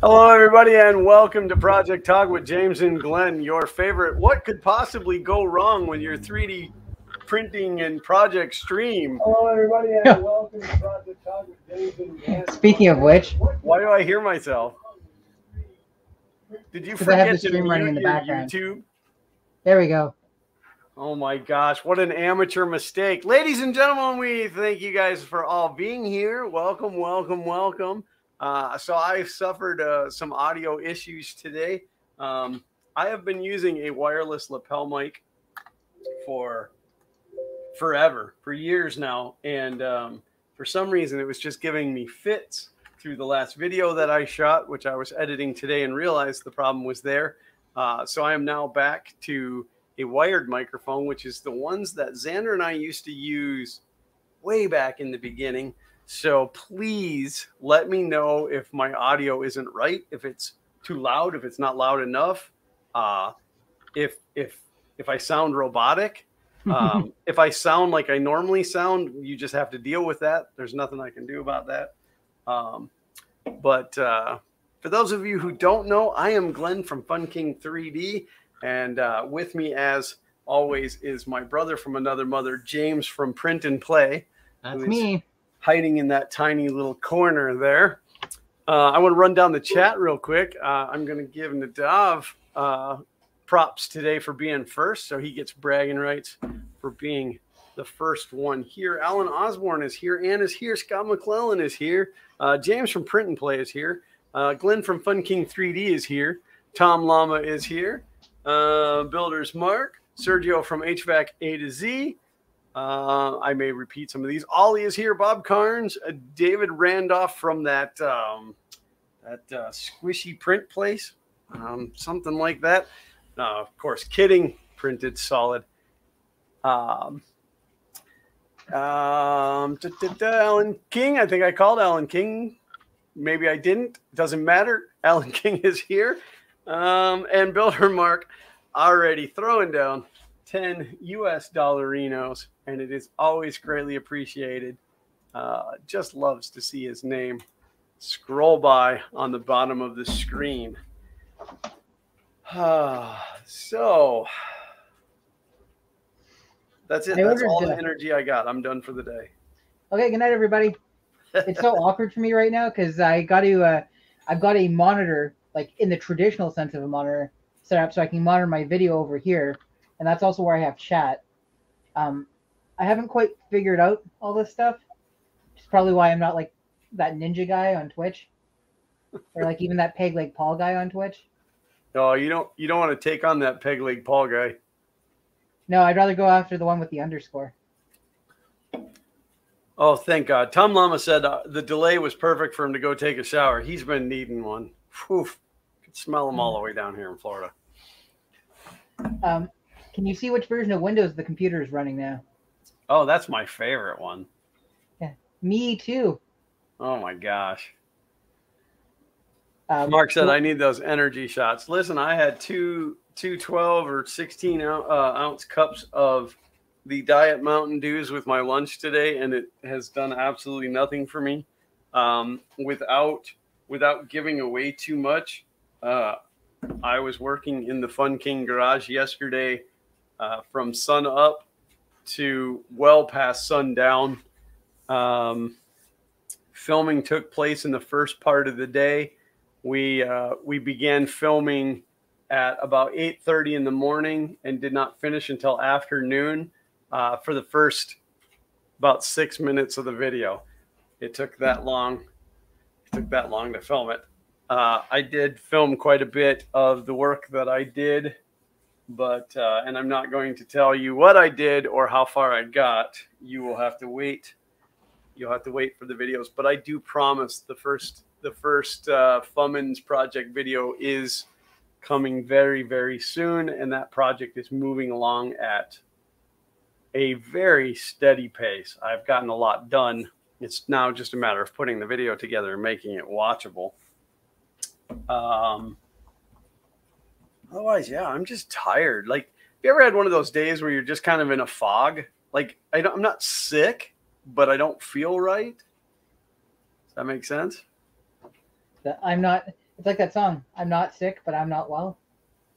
Hello, everybody, and welcome to Project Talk with James and Glenn, your favorite. What could possibly go wrong when your 3D printing and project stream? Hello, everybody, and welcome to Project Talk with James and Glenn. Speaking of which, Why do I hear myself? Did you because I have the forget to stream running in mute the your background. YouTube? There we go. Oh my gosh, what an amateur mistake. Ladies and gentlemen, we thank you guys for all being here. Welcome, welcome, welcome. So I suffered some audio issues today. I have been using a wireless lapel mic for forever, for years now. And for some reason, it was just giving me fits through the last video that I shot, which I was editing today and realized the problem was there. So I am now back to a wired microphone, which is the ones that Xander and I used to use way back in the beginning. So please let me know if my audio isn't right, if it's too loud, if it's not loud enough, if I sound robotic, if I sound like I normally sound, you just have to deal with that. There's nothing I can do about that. But for those of you who don't know, I am Glenn from Fun King 3D. And with me, as always, is my brother from another mother, James from Print and Play. That's me. Hiding in that tiny little corner there. I want to run down the chat real quick. I'm going to give Nadav props today for being first. So he gets bragging rights for being the first one here. Alan Osborne is here. Ann is here. Scott McClellan is here. James from Print and Play is here. Glenn from Fun King 3D is here. Tom Llama is here. Builders Mark, Sergio from HVAC A to Z. I may repeat some of these. Ollie is here. Bob Carnes, David Randolph from that squishy print place, something like that. Of course, kidding. Printed solid. Alan King. I think I called Alan King. Maybe I didn't. Doesn't matter. Alan King is here. And Builder Mark already throwing down 10 US dollarinos, and it is always greatly appreciated. Just loves to see his name scroll by on the bottom of the screen. So that's it. That's all the energy I got. I'm done for the day. Okay, good night, everybody. It's so awkward for me right now because I've got a monitor, like in the traditional sense of a monitor, set up so I can monitor my video over here, and that's also where I have chat. I haven't quite figured out all this stuff. Which is probably why I'm not like that ninja guy on Twitch, or like even that Peg Leg Paul guy on Twitch. No, you don't want to take on that Peg Leg Paul guy. No, I'd rather go after the one with the underscore. Oh, thank God. Tom Llama said the delay was perfect for him to go take a shower. He's been needing one. Whew. Could smell them all the way down here in Florida. Can you see which version of Windows the computer is running now? Oh, that's my favorite one. Yeah, me too. Oh my gosh. Mark said, I need those energy shots. Listen, I had two 12 or 16 ounce cups of the Diet Mountain Dews with my lunch today, and it has done absolutely nothing for me. Without giving away too much, I was working in the Fun King garage yesterday from sun up to well past sundown. Filming took place in the first part of the day. We began filming at about 8:30 in the morning and did not finish until afternoon for the first about 6 minutes of the video. It took that long. It took that long to film it. I did film quite a bit of the work that I did, but and I'm not going to tell you what I did or how far I got. You will have to wait. You'll have to wait for the videos. But I do promise the first Fummins project video is coming very, very soon, and that project is moving along at a very steady pace. I've gotten a lot done. It's now just a matter of putting the video together and making it watchable. Otherwise, yeah, I'm just tired. Like, have you ever had one of those days where you're just kind of in a fog? Like, I'm not sick, but I don't feel right. Does that make sense? I'm not. It's like that song, I'm not sick, but I'm not well.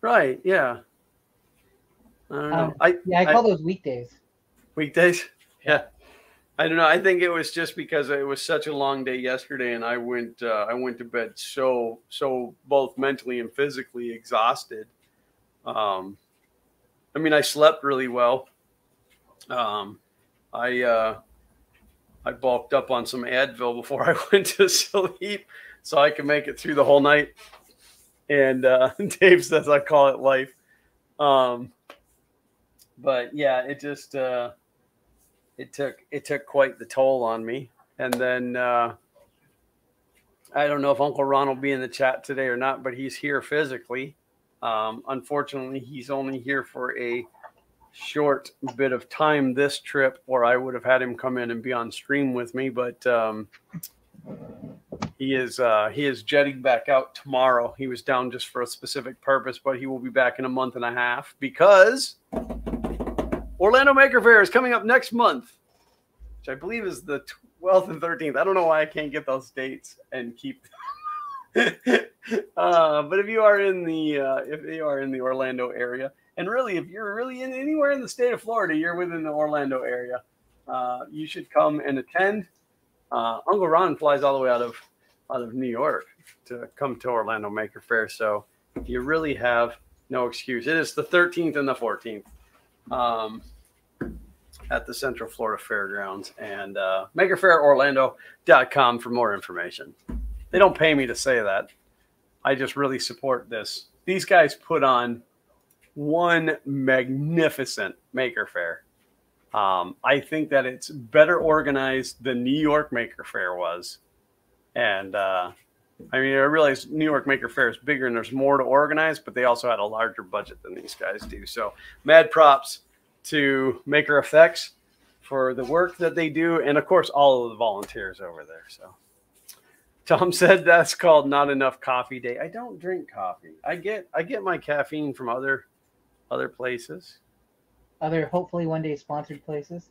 Right. Yeah. I don't know. I call those weekdays. Weekdays. Yeah. I don't know. I think it was just because it was such a long day yesterday, and I went to bed so both mentally and physically exhausted. I mean, I slept really well. I bulked up on some Advil before I went to sleep, so I could make it through the whole night. And Dave says I call it life. But yeah, it just it took quite the toll on me. And then I don't know if Uncle Ron will be in the chat today or not, but he's here physically. Unfortunately, he's only here for a short bit of time this trip, or I would have had him come in and be on stream with me. But he is jetting back out tomorrow. He was down just for a specific purpose, but he will be back in a month and a half because Orlando Maker Faire is coming up next month, which I believe is the 12th and 13th. I don't know why I can't get those dates and keep. But if you are in the Orlando area, and really if you're really in anywhere in the state of Florida, you're within the Orlando area, you should come and attend. Uncle Ron flies all the way out of New York to come to Orlando Maker Faire, so you really have no excuse. It is the 13th and the 14th. At the Central Florida Fairgrounds, and MakerFaireOrlando.com for more information. They don't pay me to say that. I just really support this. These guys put on one magnificent Maker Faire. I think that it's better organized than New York Maker Faire was. And I mean, I realize New York Maker Faire is bigger and there's more to organize, but they also had a larger budget than these guys do. So mad props to Maker Effects for the work that they do, and of course all of the volunteers over there. So Tom said that's called not enough coffee day. I don't drink coffee. I get my caffeine from other places. Other hopefully one day sponsored places.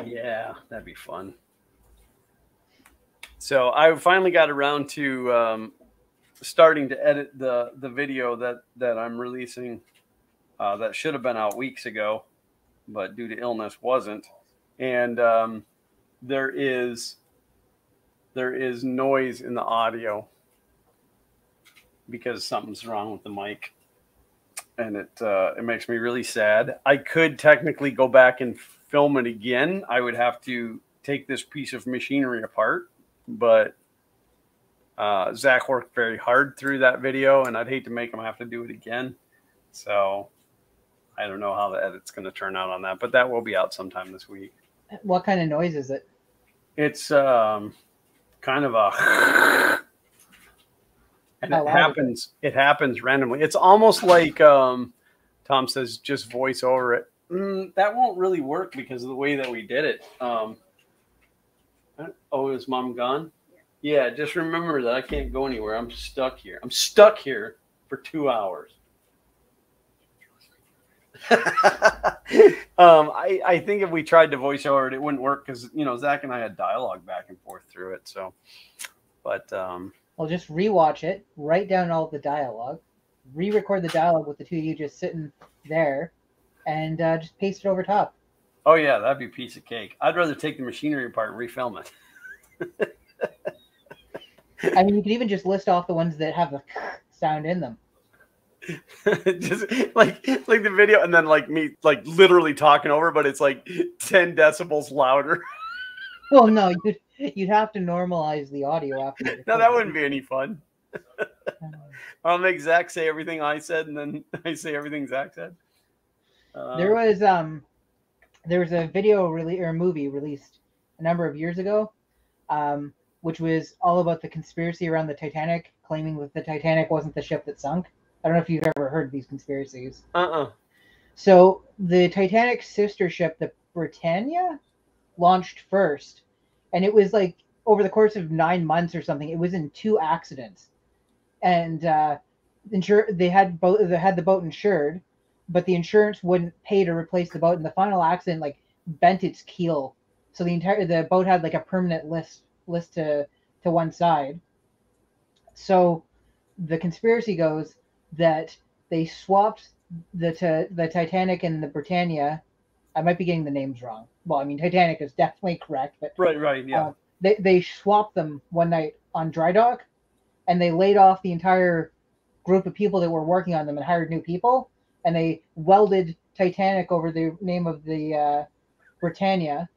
Yeah, that'd be fun. So I finally got around to starting to edit the video that I'm releasing. That should have been out weeks ago, but due to illness wasn't. And there is noise in the audio because something's wrong with the mic, and it makes me really sad. I could technically go back and film it again. I would have to take this piece of machinery apart, but Zach worked very hard through that video, and I'd hate to make him have to do it again. So I don't know how the edit's going to turn out on that, but that will be out sometime this week. What kind of noise is it? It's kind of a, and it happens randomly. It's almost like Tom says, just voice over it. That won't really work because of the way that we did it. Oh, is Mom gone? Yeah, just remember that I can't go anywhere. I'm stuck here. I'm stuck here for 2 hours. I think if we tried to voice over it, it wouldn't work because Zach and I had dialogue back and forth through it. So, but well, just rewatch it, write down all the dialogue, re-record the dialogue with the two of you just sitting there, and just paste it over top. Oh yeah, that'd be a piece of cake. I'd rather take the machinery apart and refilm it. I mean, you could even just list off the ones that have the sound in them. Just like the video, and then like me literally talking over, but it's like 10 decibels louder. Well, no, you'd have to normalize the audio after. No, that wouldn't be any fun. I'll make Zach say everything I said, and then I say everything Zach said. There was a video or movie released a number of years ago, which was all about the conspiracy around the Titanic, claiming that the Titanic wasn't the ship that sunk. I don't know if you've ever heard these conspiracies. So the Titanic's sister ship, the Britannia, launched first, and it was like over the course of 9 months or something, it was in 2 accidents, and they had the boat insured, but the insurance wouldn't pay to replace the boat, and the final accident like bent its keel, so the boat had like a permanent list to one side. So the conspiracy goes that they swapped the Titanic and the Britannia. I might be getting the names wrong. Well, I mean, Titanic is definitely correct, but Right, yeah. they swapped them one night on dry dock, and they laid off the entire group of people that were working on them and hired new people, and they welded Titanic over the name of the Britannia,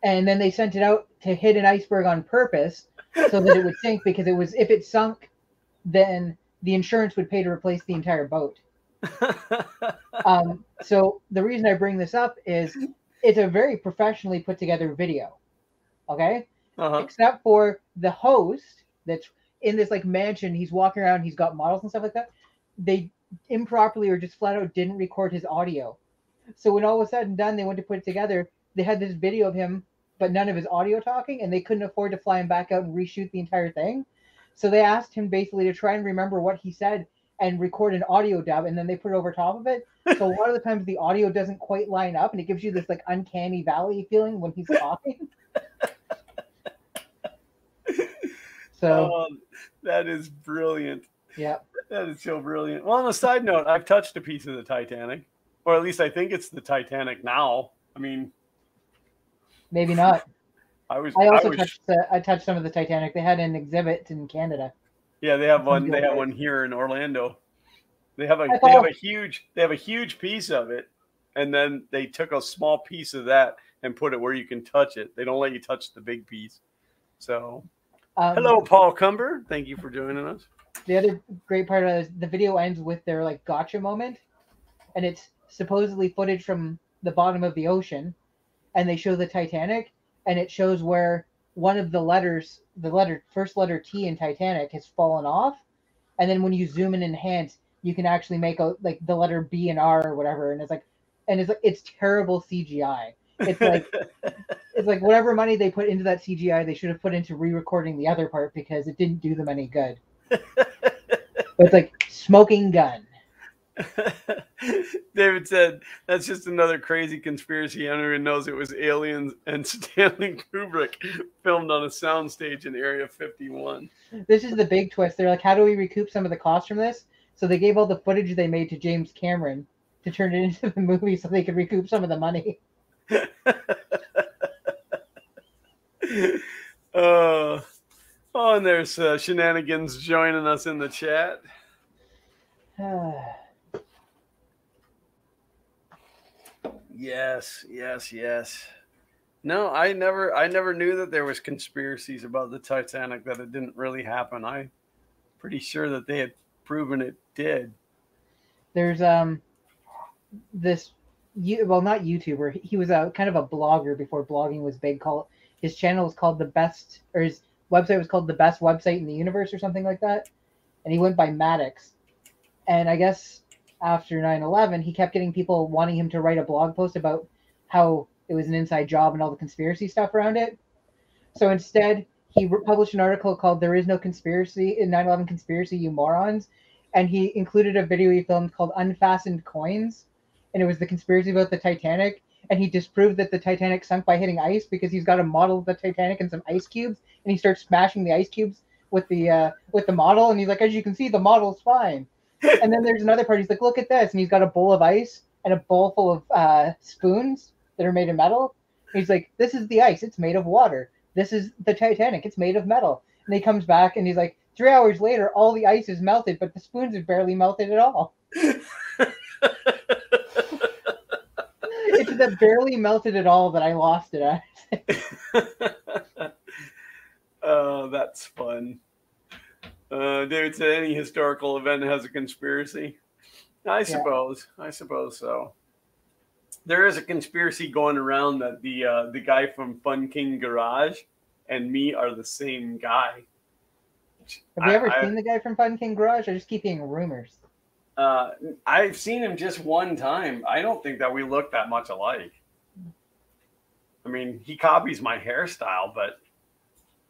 and then they sent it out to hit an iceberg on purpose so that it would sink, because it was, if it sunk, then the insurance would pay to replace the entire boat. So the reason I bring this up is it's a very professionally put together video, okay? Except for the host that's in this like mansion. He's walking around, he's got models and stuff like that. They improperly or just flat out didn't record his audio. So when all was said and done, they went to put it together. They had this video of him, but none of his audio talking, and they couldn't afford to fly him back out and reshoot the entire thing. So they asked him basically to try and remember what he said and record an audio dub, and then they put it over top of it. So a lot of the times the audio doesn't quite line up, and it gives you this like uncanny valley feeling when he's talking. So that is brilliant. Yeah, that is so brilliant. Well, on a side note, I've touched a piece of the Titanic, or at least I think it's the Titanic now. I mean, maybe not. I touched some of the Titanic. They had an exhibit in Canada. Yeah, they have one. They have one here in Orlando. They have a huge piece of it, and then they took a small piece of that and put it where you can touch it. They don't let you touch the big piece. So, hello, Paul Cumber. Thank you for joining us. The other great part of it is the video ends with their like gotcha moment, and it's supposedly footage from the bottom of the ocean, and they show the Titanic, and it shows where one of the letters, first letter T in Titanic, has fallen off, and then when you zoom in and enhance, you can actually make out like the letter B and R or whatever, and it's terrible CGI. It's like whatever money they put into that CGI, they should have put into re-recording the other part, because it didn't do them any good. But it's like smoking gun. David said that's just another crazy conspiracy. Everyone knows it was aliens and Stanley Kubrick filmed on a soundstage in Area 51. This is the big twist. They're like, how do we recoup some of the costs from this? So they gave all the footage they made to James Cameron to turn it into the movie so they could recoup some of the money. And there's Shenanigans joining us in the chat. Yes. No, I never knew that there was conspiracies about the Titanic, that it didn't really happen. I'm pretty sure that they had proven it did. There's this not YouTuber. He was a kind of a blogger before blogging was big. His channel was called his website was called The Best Website in the Universe or something like that. And he went by Maddox. And I guess after 9/11, he kept getting people wanting him to write a blog post about how it was an inside job and all the conspiracy stuff around it. So instead, he published an article called "There Is No Conspiracy in 9/11 Conspiracy, You Morons." And he included a video he filmed called Unfastened Coins. And it was the conspiracy about the Titanic. And he disproved that the Titanic sunk by hitting ice, because he's got a model of the Titanic and some ice cubes. And he starts smashing the ice cubes with the model. And he's like, as you can see, the model's fine. And then there's another part. He's like, look at this. And he's got a bowl of ice and a bowl full of spoons that are made of metal. And he's like, this is the ice. It's made of water. This is the Titanic. It's made of metal. And he comes back and he's like, 3 hours later, all the ice is melted, but the spoons have barely melted at all. It's that barely melted at all that I lost it at. Oh, that's fun. David said any historical event has a conspiracy. I suppose so. There is a conspiracy going around that the guy from Fun King Garage and me are the same guy. Have you ever seen the guy from Fun King Garage? I just keep hearing rumors. I've seen him just one time. I don't think that we look that much alike. I mean, he copies my hairstyle, but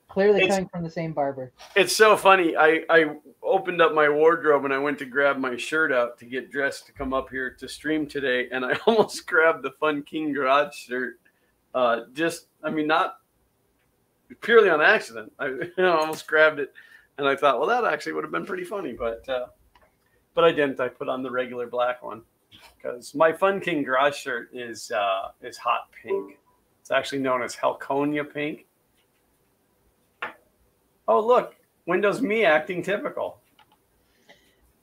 clearly coming from the same barber. It's so funny. I opened up my wardrobe and I went to grab my shirt out to get dressed to come up here to stream today, and I almost grabbed the Fun King Garage shirt. Not purely on accident. I almost grabbed it. And I thought, well, that actually would have been pretty funny, but I didn't. I put on the regular black one because my Fun King garage shirt is hot pink. It's actually known as Halconia pink. Oh, look, Windows Me acting typical.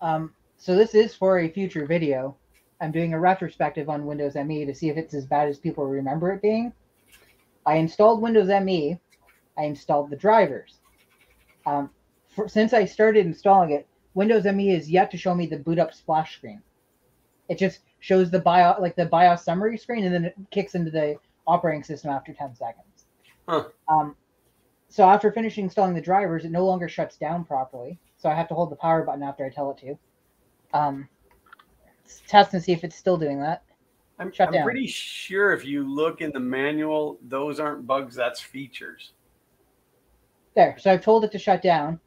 So this is for a future video. I'm doing a retrospective on Windows ME to see if it's as bad as people remember it being. I installed Windows ME. I installed the drivers. Since I started installing it, Windows ME is yet to show me the boot up splash screen. It just shows the BIOS summary screen, and then it kicks into the operating system after 10 seconds. Huh. So after finishing installing the drivers, it no longer shuts down properly. So I have to hold the power button after I tell it to. Test and see if it's still doing that. I'm pretty sure if you look in the manual, those aren't bugs, that's features. There, so I've told it to shut down.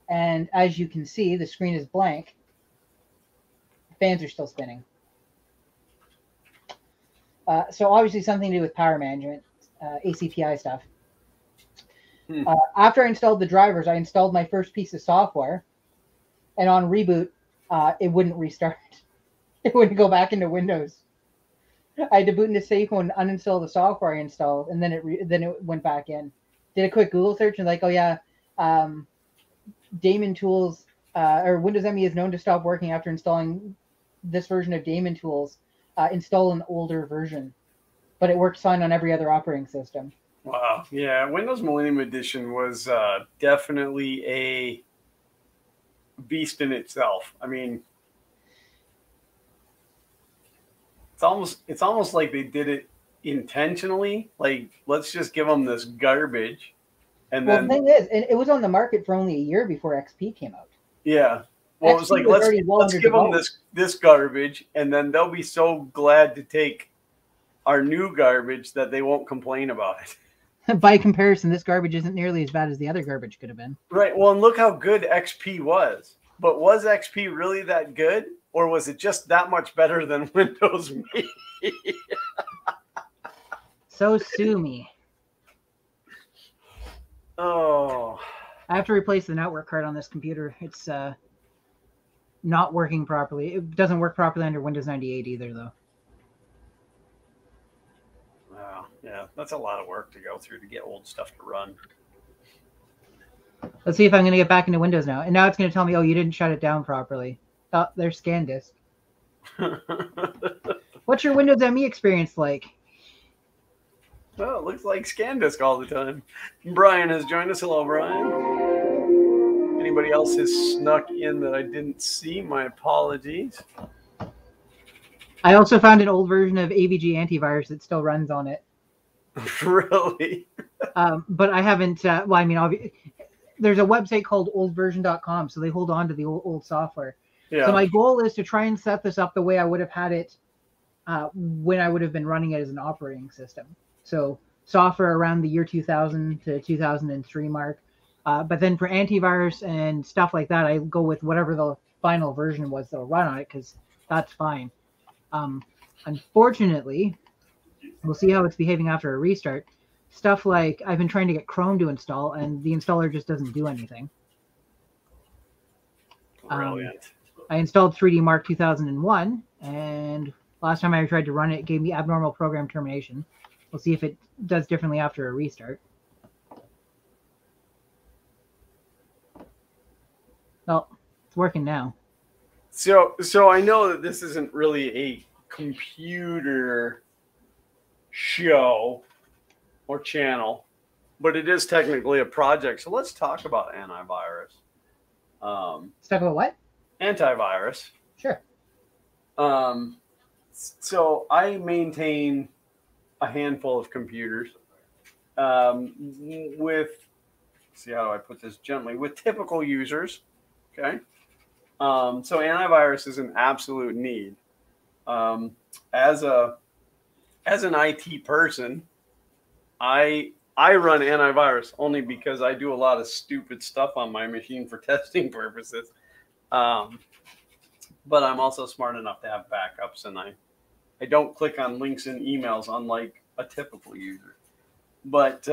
And as you can see, the screen is blank. The fans are still spinning. So obviously something to do with power management, ACPI stuff. After I installed the drivers, I installed my first piece of software. And on reboot, it wouldn't restart. It wouldn't go back into Windows. I had to boot into Seiko and uninstall the software I installed, and then it went back in. Did a quick Google search and like, oh yeah, Daemon Tools or Windows ME is known to stop working after installing this version of Daemon Tools. Install an older version, but it works fine on every other operating system. Wow, yeah, Windows Millennium Edition was definitely a beast in itself. I mean, it's almost like they did it intentionally. Like, let's just give them this garbage, and then the thing is, it was on the market for only a year before XP came out. Yeah, well, it was like let's give them this garbage, and then they'll be so glad to take our new garbage that they won't complain about it. By comparison, this garbage isn't nearly as bad as the other garbage could have been. Right. Well, and look how good XP was. But was XP really that good? Or was it just that much better than Windows Me? So sue me. Oh. I have to replace the network card on this computer. It's not working properly. It doesn't work properly under Windows 98 either, though. Wow. Yeah, that's a lot of work to go through to get old stuff to run. Let's see if I'm going to get back into Windows now. And now it's going to tell me, oh, you didn't shut it down properly. Oh, there's scan disk. What's your Windows ME experience like? Well, it looks like scan disk all the time. Brian has joined us. Hello, Brian. Anybody else has snuck in that I didn't see? My apologies. I also found an old version of AVG antivirus that still runs on it. Really? But I haven't. Well, I mean, there's a website called oldversion.com, so they hold on to the old software. Yeah. So my goal is to try and set this up the way I would have had it when I would have been running it as an operating system. So software around the year 2000 to 2003 mark. But then for antivirus and stuff like that, I go with whatever the final version was that'll run on it, because that's fine. Unfortunately, we'll see how it's behaving after a restart. Stuff like I've been trying to get Chrome to install, and the installer just doesn't do anything. Brilliant. I installed 3D Mark 2001, and last time I tried to run it, it gave me abnormal program termination. We'll see if it does differently after a restart. Well, it's working now. So I know that this isn't really a computer show or channel, but it is technically a project. So let's talk about antivirus. Let's talk about what? Antivirus. Sure. So I maintain a handful of computers with, see, how do I put this gently, with typical users. Okay. So antivirus is an absolute need. As an IT person, I run antivirus only because I do a lot of stupid stuff on my machine for testing purposes. But I'm also smart enough to have backups, and I don't click on links in emails unlike a typical user. But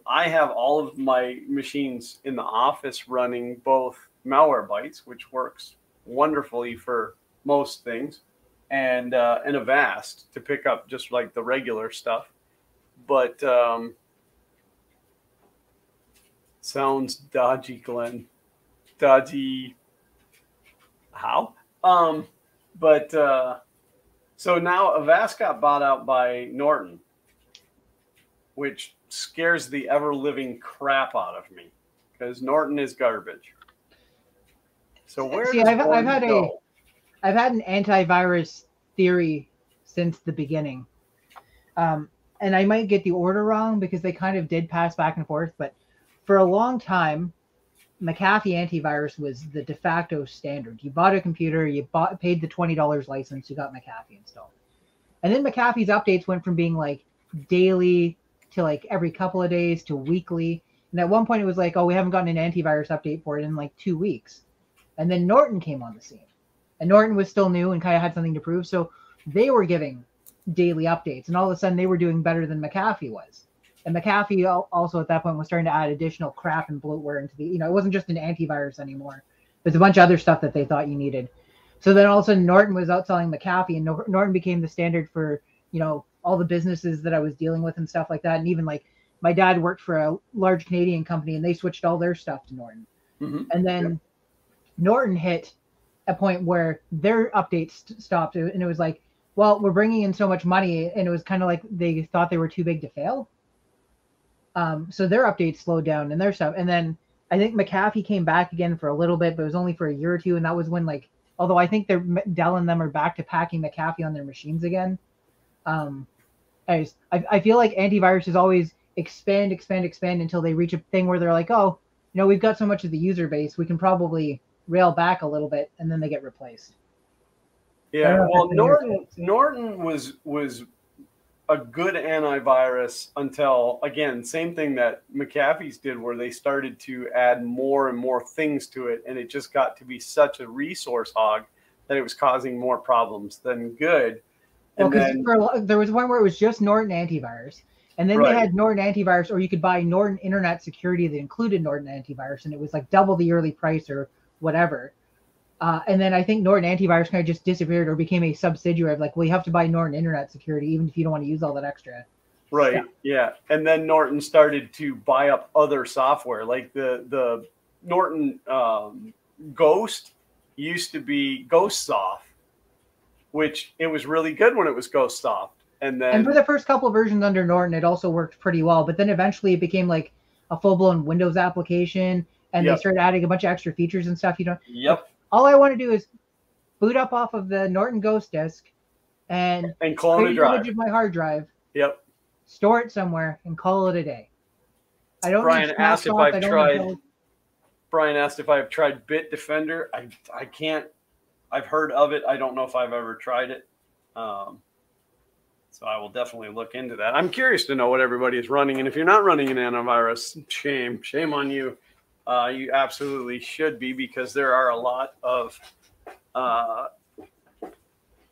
I have all of my machines in the office running both Malwarebytes, which works wonderfully for most things, and Avast to pick up just like the regular stuff. But sounds dodgy, Glenn. Dodgy. How? But so now Avast got bought out by Norton, which scares the ever-living crap out of me because Norton is garbage. So where See, does I've had go? I've had an antivirus theory since the beginning, and I might get the order wrong because they kind of did pass back and forth. But for a long time, McAfee antivirus was the de facto standard. You bought a computer, paid the $20 license, you got McAfee installed, and then McAfee's updates went from being like daily to like every couple of days to weekly. And at one point it was like, oh, we haven't gotten an antivirus update for it in like 2 weeks. And then Norton came on the scene. And Norton was still new and kind of had something to prove. So they were giving daily updates. And all of a sudden they were doing better than McAfee was. And McAfee also at that point was starting to add additional crap and bloatware into the, it wasn't just an antivirus anymore. There's a bunch of other stuff that they thought you needed. So then all of a sudden Norton was outselling McAfee, and Norton became the standard for, all the businesses that I was dealing with and stuff like that. And even like my dad worked for a large Canadian company and they switched all their stuff to Norton. Mm-hmm. And then Norton hit a point where their updates stopped. And it was like, well, we're bringing in so much money. And it was kind of like they thought they were too big to fail. So their updates slowed down and their stuff. And then I think McAfee came back again for a little bit, but it was only for a year or two. And that was when although I think Dell and them are back to packing McAfee on their machines again. I feel like antiviruses always expand until they reach a thing where they're like, oh, we've got so much of the user base, we can probably rail back a little bit, and then they get replaced. Yeah, well, Norton was a good antivirus until, again, same thing that McAfee's did, where they started to add more and more things to it, and it just got to be such a resource hog that it was causing more problems than good. Well, because there was one where it was just Norton antivirus, and then they had Norton antivirus, or you could buy Norton Internet Security that included Norton antivirus, and it was like double the yearly price or whatever. And then I think Norton antivirus kind of just disappeared or became a subsidiary of like, well, you have to buy Norton Internet Security even if you don't want to use all that extra. Right. Yeah. And then Norton started to buy up other software, like the Norton Ghost used to be GhostSoft, which it was really good when it was GhostSoft. And for the first couple of versions under Norton, it also worked pretty well. But then eventually it became like a full-blown Windows application, and they started adding a bunch of extra features and stuff. Yep. All I want to do is boot up off of the Norton Ghost disk and clone a drive. Image of my hard drive. Yep. Store it somewhere and call it a day. I don't. Brian asked if I've tried Bitdefender. I can't. I've heard of it. I don't know if I've ever tried it. So I will definitely look into that. I'm curious to know what everybody is running. And if you're not running an antivirus, shame on you. You absolutely should be, because there are a lot of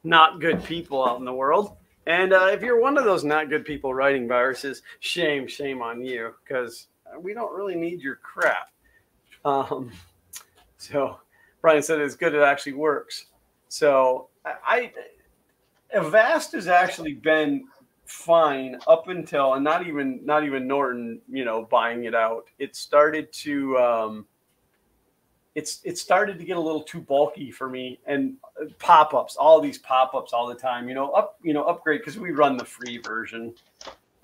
not good people out in the world. And if you're one of those not good people writing viruses, shame on you, because we don't really need your crap. So Brian said it's good it actually works. So Avast has actually been fine up until, and not even Norton, buying it out. It started to it started to get a little too bulky for me, and pop-ups, all these pop-ups all the time, upgrade, because we run the free version.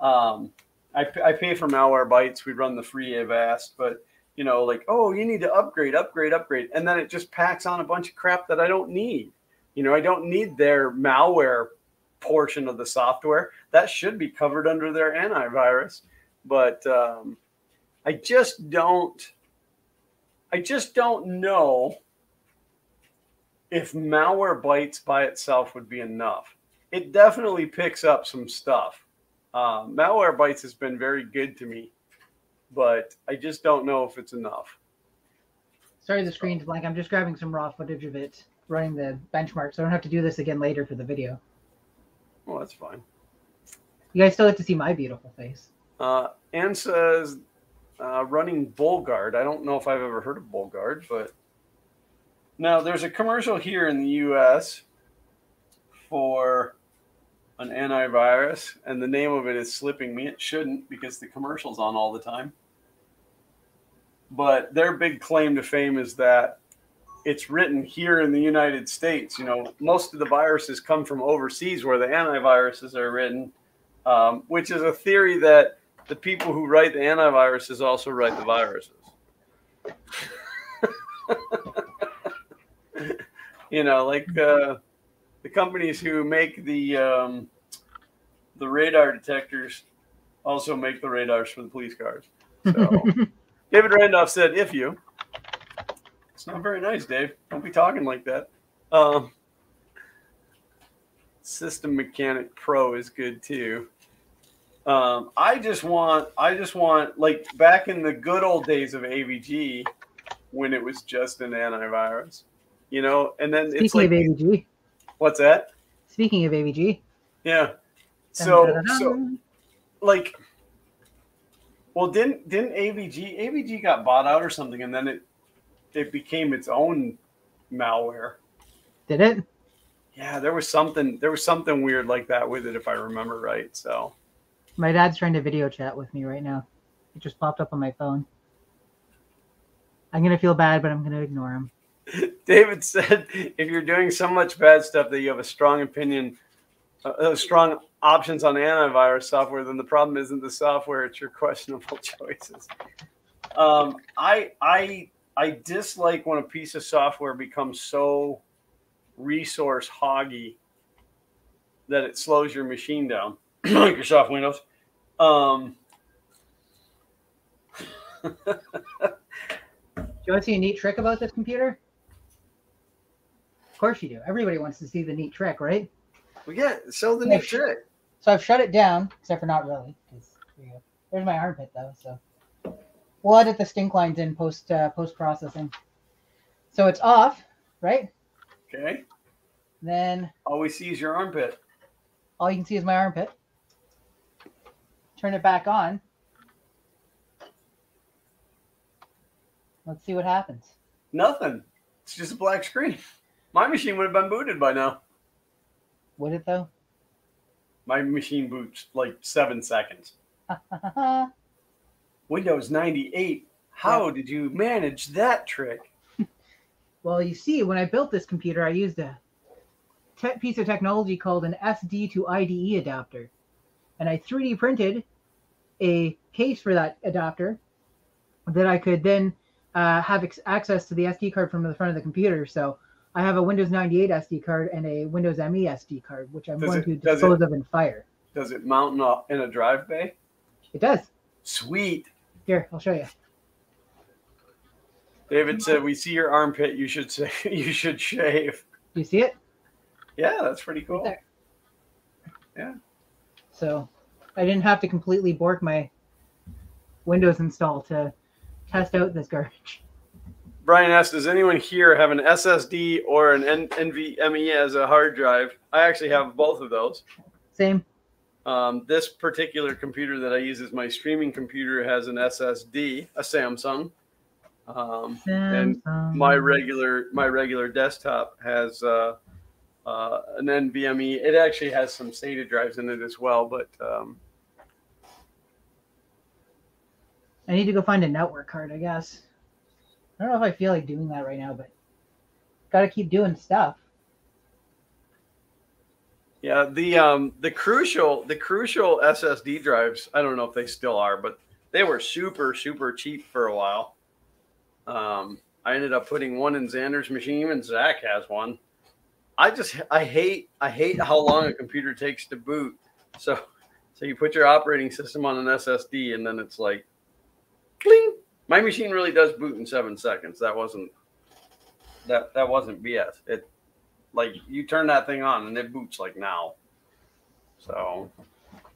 I pay for Malwarebytes. We run the free Avast, but like, oh, you need to upgrade, and then it just packs on a bunch of crap that I don't need. I don't need their malware portion of the software. That should be covered under their antivirus. But I just don't know if Malwarebytes by itself would be enough. It definitely picks up some stuff. Malwarebytes has been very good to me, but I just don't know if it's enough. Sorry, the screen's blank. I'm just grabbing some raw footage of it running the benchmark, so I don't have to do this again later for the video. Well, that's fine. You guys still have to see my beautiful face. And says running BullGuard. I don't know if I've ever heard of BullGuard, but now there's a commercial here in the U.S. for an antivirus, and the name of it is slipping me. It shouldn't, because the commercial's on all the time. But their big claim to fame is that it's written here in the United States. You know, most of the viruses come from overseas where the antiviruses are written, which is a theory that the people who write the antiviruses also write the viruses. You know, like the companies who make the radar detectors also make the radars for the police cars. So David Randolph said, if you. It's not very nice, Dave. Don't be talking like that. System Mechanic Pro is good too. I just want like back in the good old days of AVG when it was just an antivirus, you know, and then it's like, Speaking of AVG. What's that? Speaking of AVG. Yeah. So like, well, didn't AVG got bought out or something, and then it became its own malware. Did it? Yeah, there was something weird like that with it, if I remember right. So my dad's trying to video chat with me right now. It just popped up on my phone. I'm gonna feel bad, but I'm gonna ignore him. David said, if you're doing so much bad stuff that you have a strong opinion, strong options on antivirus software, then the problem isn't the software, it's your questionable choices. I dislike when a piece of software becomes so resource hoggy that it slows your machine down. Microsoft Windows. Do you want to see a neat trick about this computer? Of course you do. Everybody wants to see the neat trick, right? Well, yeah, show the neat trick. So I've shut it down, except for not really. There's my armpit, though. So we'll edit the stink lines in post processing. So it's off, right? Okay. Then all we see is your armpit. All you can see is my armpit. Turn it back on. Let's see what happens. Nothing. It's just a black screen. My machine would have been booted by now. Would it, though? My machine boots like 7 seconds. Windows 98. How did you manage that trick? Well, you see, when I built this computer, I used a piece of technology called an SD to IDE adapter. And I 3D printed a case for that adapter that I could then have access to the SD card from the front of the computer. So I have a Windows 98 SD card and a Windows ME SD card, which I'm going to dispose of in fire. Does it mount in a drive bay? It does. Sweet. Here, I'll show you. David said, "We see your armpit. You should say you should shave." You see it? Yeah, that's pretty cool. Right there. Yeah. So I didn't have to completely bork my Windows install to test out this garbage. Brian asked, does anyone here have an SSD or an NVMe as a hard drive? I actually have both of those. Same. This particular computer that I use as my streaming computer has an SSD, a Samsung. And my regular desktop has an NVMe. It actually has some SATA drives in it as well, but I need to go find a network card, I guess. I don't know if I feel like doing that right now, but gotta keep doing stuff. Yeah, the crucial SSD drives, I don't know if they still are, but they were super cheap for a while. I ended up putting one in Xander's machine, and Zach has one. I hate how long a computer takes to boot. So you put your operating system on an SSD, and then it's like, cling. My machine really does boot in 7 seconds. That wasn't BS. It, like, you turn that thing on and it boots like now. So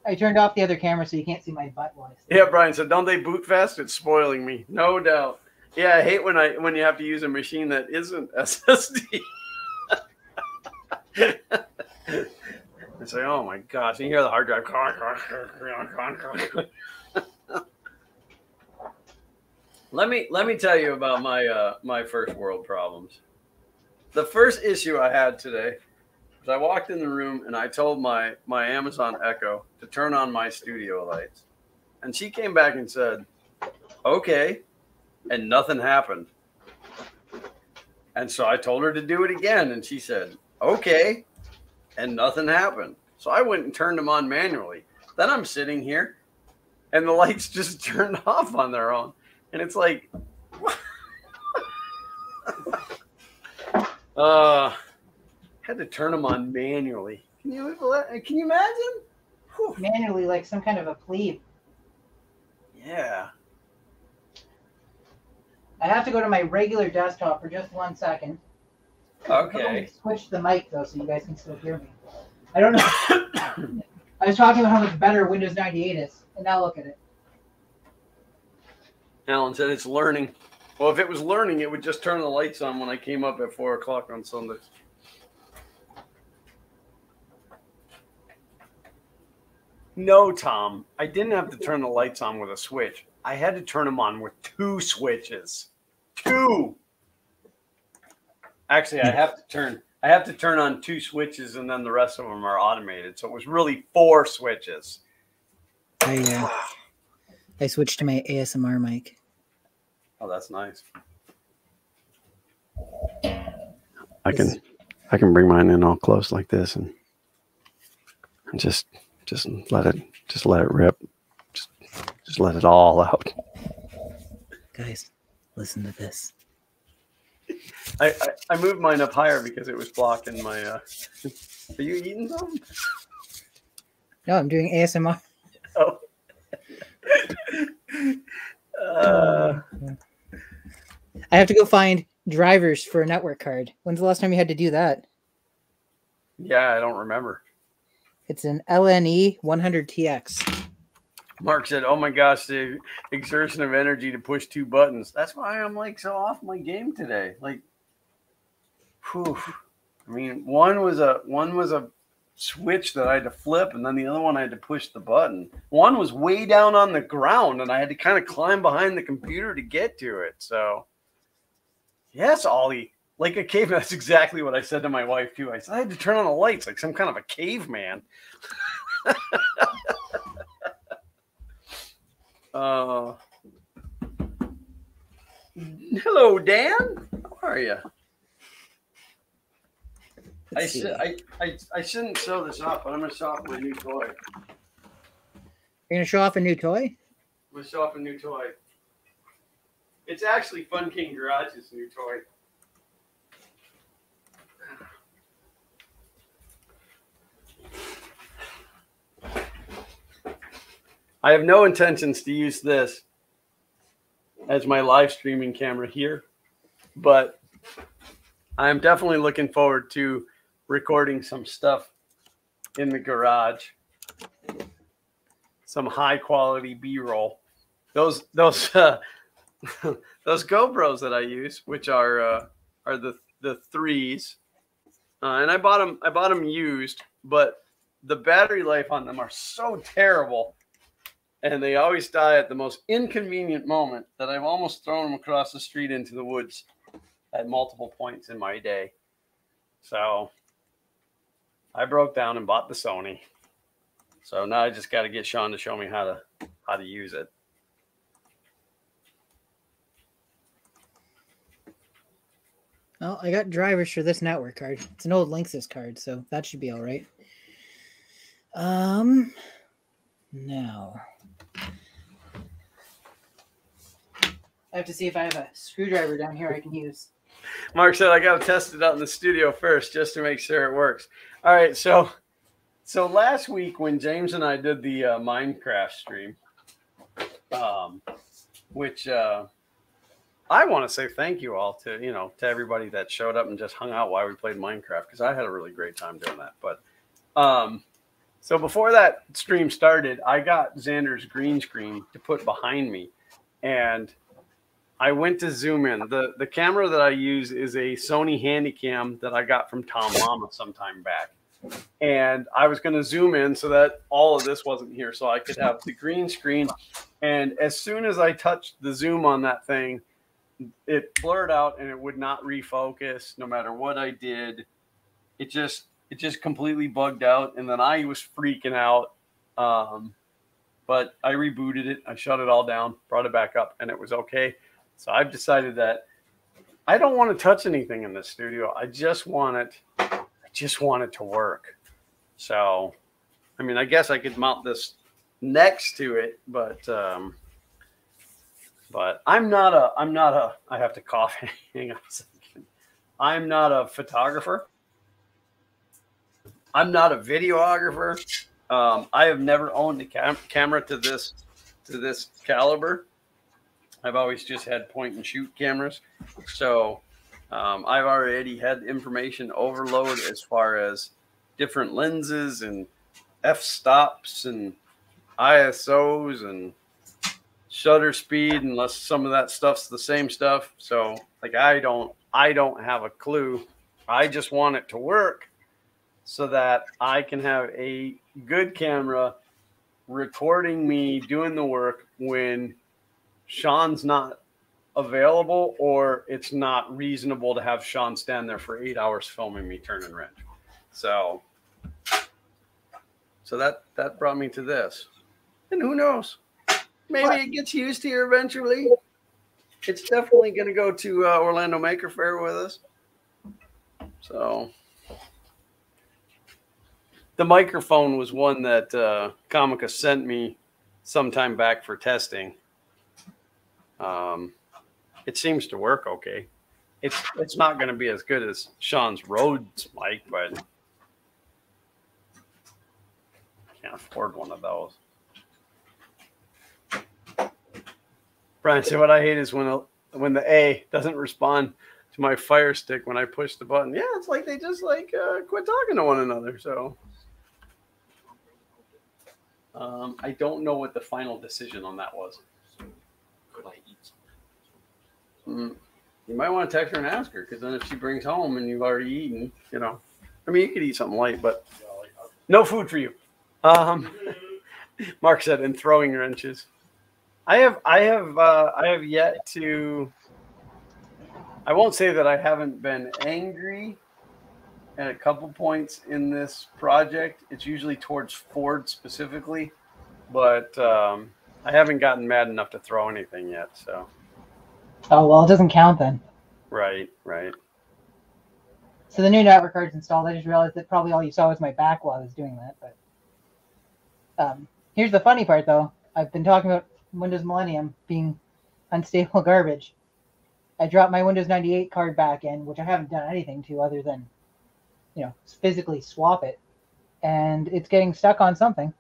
I turned off the other camera so you can't see my butt while I sleep. Yeah, Brian said, don't they boot fast? It's spoiling me. No doubt. Yeah, I hate when you have to use a machine that isn't SSD. It's like, oh my gosh, and you hear the hard drive. Let me tell you about my first world problems. The first issue I had today was I walked in the room and I told my Amazon Echo to turn on my studio lights, and she came back and said, "Okay," and nothing happened. And so I told her to do it again, and she said, "Okay," and nothing happened. So I went and turned them on manually. Then I'm sitting here, and the lights just turned off on their own, and it's like. Had to turn them on manually. Can you imagine? Whew. Manually, like some kind of a plebe. Yeah. I have to go to my regular desktop for just 1 second. Okay. Switch the mic though, so you guys can still hear me. I don't know. I was talking about how much better Windows 98 is, and now look at it. Alan said it's learning. Well, if it was learning, it would just turn the lights on when I came up at 4 o'clock on Sundays. No, Tom, I didn't have to turn the lights on with a switch. I had to turn them on with 2 switches. 2. Actually, I have to turn on 2 switches, and then the rest of them are automated. So it was really 4 switches. I switched to my ASMR mic. Oh, that's nice. I can bring mine in all close like this and just let it rip. Just let it all out. Guys, listen to this. I moved mine up higher because it was blocking my Are you eating something? No, I'm doing ASMR. Oh. I have to go find drivers for a network card. When's the last time you had to do that? Yeah, I don't remember. It's an LNE 100TX. Mark said, "Oh my gosh, the exertion of energy to push 2 buttons. That's why I'm like so off my game today. Like, whew. I mean, one was a switch that I had to flip, and then the other one I had to push the button. One was way down on the ground, and I had to kind of climb behind the computer to get to it. So, yes, Ollie, like a caveman. That's exactly what I said to my wife too. I said I had to turn on the lights like some kind of a caveman." Hello, Dan. How are you? I shouldn't show this off, but I'm gonna show off my new toy. You're gonna show off a new toy? I'm gonna show off a new toy. It's actually Fun King Garage's new toy. I have no intentions to use this as my live streaming camera here, but I'm definitely looking forward to recording some stuff in the garage, some high quality B-roll. Those those GoPros that I use, which are the 3s, and I bought them used, but the battery life on them are so terrible. And they always die at the most inconvenient moment that I've almost thrown them across the street into the woods at multiple points in my day. So I broke down and bought the Sony. So now I just got to get Sean to show me how to use it. Well, I got drivers for this network card. It's an old Linksys card, so that should be all right. Now I have to see if I have a screwdriver down here I can use. Mark said I got to test it out in the studio first just to make sure it works. All right, so last week when James and I did the Minecraft stream, which I want to say thank you all to everybody that showed up and just hung out while we played Minecraft, because I had a really great time doing that. But so before that stream started, I got Xander's green screen to put behind me, and I went to zoom in. The camera that I use is a Sony Handycam that I got from Tom Mama some time back. and I was going to zoom in so that all of this wasn't here, so I could have the green screen. And as soon as I touched the zoom on that thing, it blurred out and it would not refocus no matter what I did. It just completely bugged out, and then I was freaking out. But I rebooted it. I shut it all down, brought it back up, and it was okay. So I've decided that I don't want to touch anything in this studio. I just want it to work. So, I mean, I guess I could mount this next to it, but I'm not a, I have to cough. Hang on a second. I'm not a photographer. I'm not a videographer. I have never owned a camera to this caliber. I've always just had point and shoot cameras. So I've already had information overload as far as different lenses and f-stops and ISOs and shutter speed, unless some of that stuff's the same stuff. So like I don't have a clue. I just want it to work so that I can have a good camera recording me doing the work when Sean's not available, or it's not reasonable to have Sean stand there for 8 hours filming me turn and wrench. So that brought me to this. And who knows? Maybe it gets used here eventually. It's definitely going to go to Orlando Maker Faire with us. So the microphone was one that Comica sent me sometime back for testing. It seems to work okay. It's not going to be as good as Sean's Rhodes mic, but can't afford one of those. Brian said, "What I hate is when the A doesn't respond to my Fire Stick when I push the button." Yeah, it's like they just quit talking to one another. So I don't know what the final decision on that was. Could I eat something? You might want to text her and ask her, because then if she brings home and you've already eaten, I mean, you could eat something light, but no food for you. Mark said, and throwing wrenches. I have yet to. I won't say that I haven't been angry at a couple points in this project. It's usually towards Ford specifically, but I haven't gotten mad enough to throw anything yet. So. Oh well, it doesn't count then. Right. So the new network card's installed. I just realized that probably all you saw was my back while I was doing that. But here's the funny part, though. I've been talking about Windows Millennium being unstable garbage. I dropped my Windows 98 card back in, which I haven't done anything to other than, physically swap it, and it's getting stuck on something.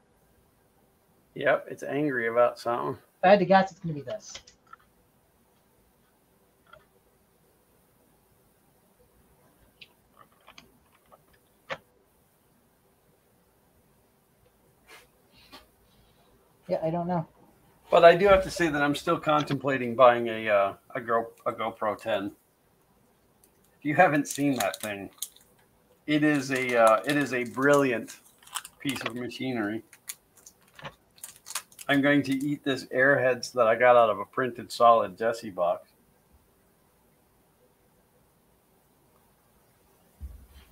Yep, it's angry about something. If I had to guess, it's going to be this. Yeah, I don't know. But I do have to say that I'm still contemplating buying a GoPro 10. If you haven't seen that thing, it is a brilliant piece of machinery. I'm going to eat this Airheads that I got out of a printed solid Jesse box.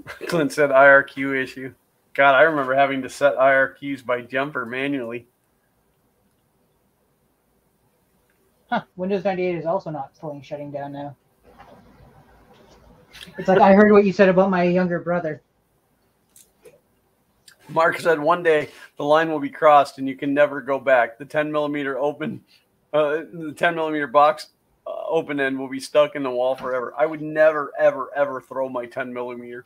Clint said IRQ issue. God, I remember having to set IRQs by jumper manually. Huh, Windows 98 is also not fully shutting down now. It's like I heard what you said about my younger brother. Mark said one day the line will be crossed and you can never go back. The 10 millimeter box open end will be stuck in the wall forever. I would never, ever, ever throw my 10 millimeter.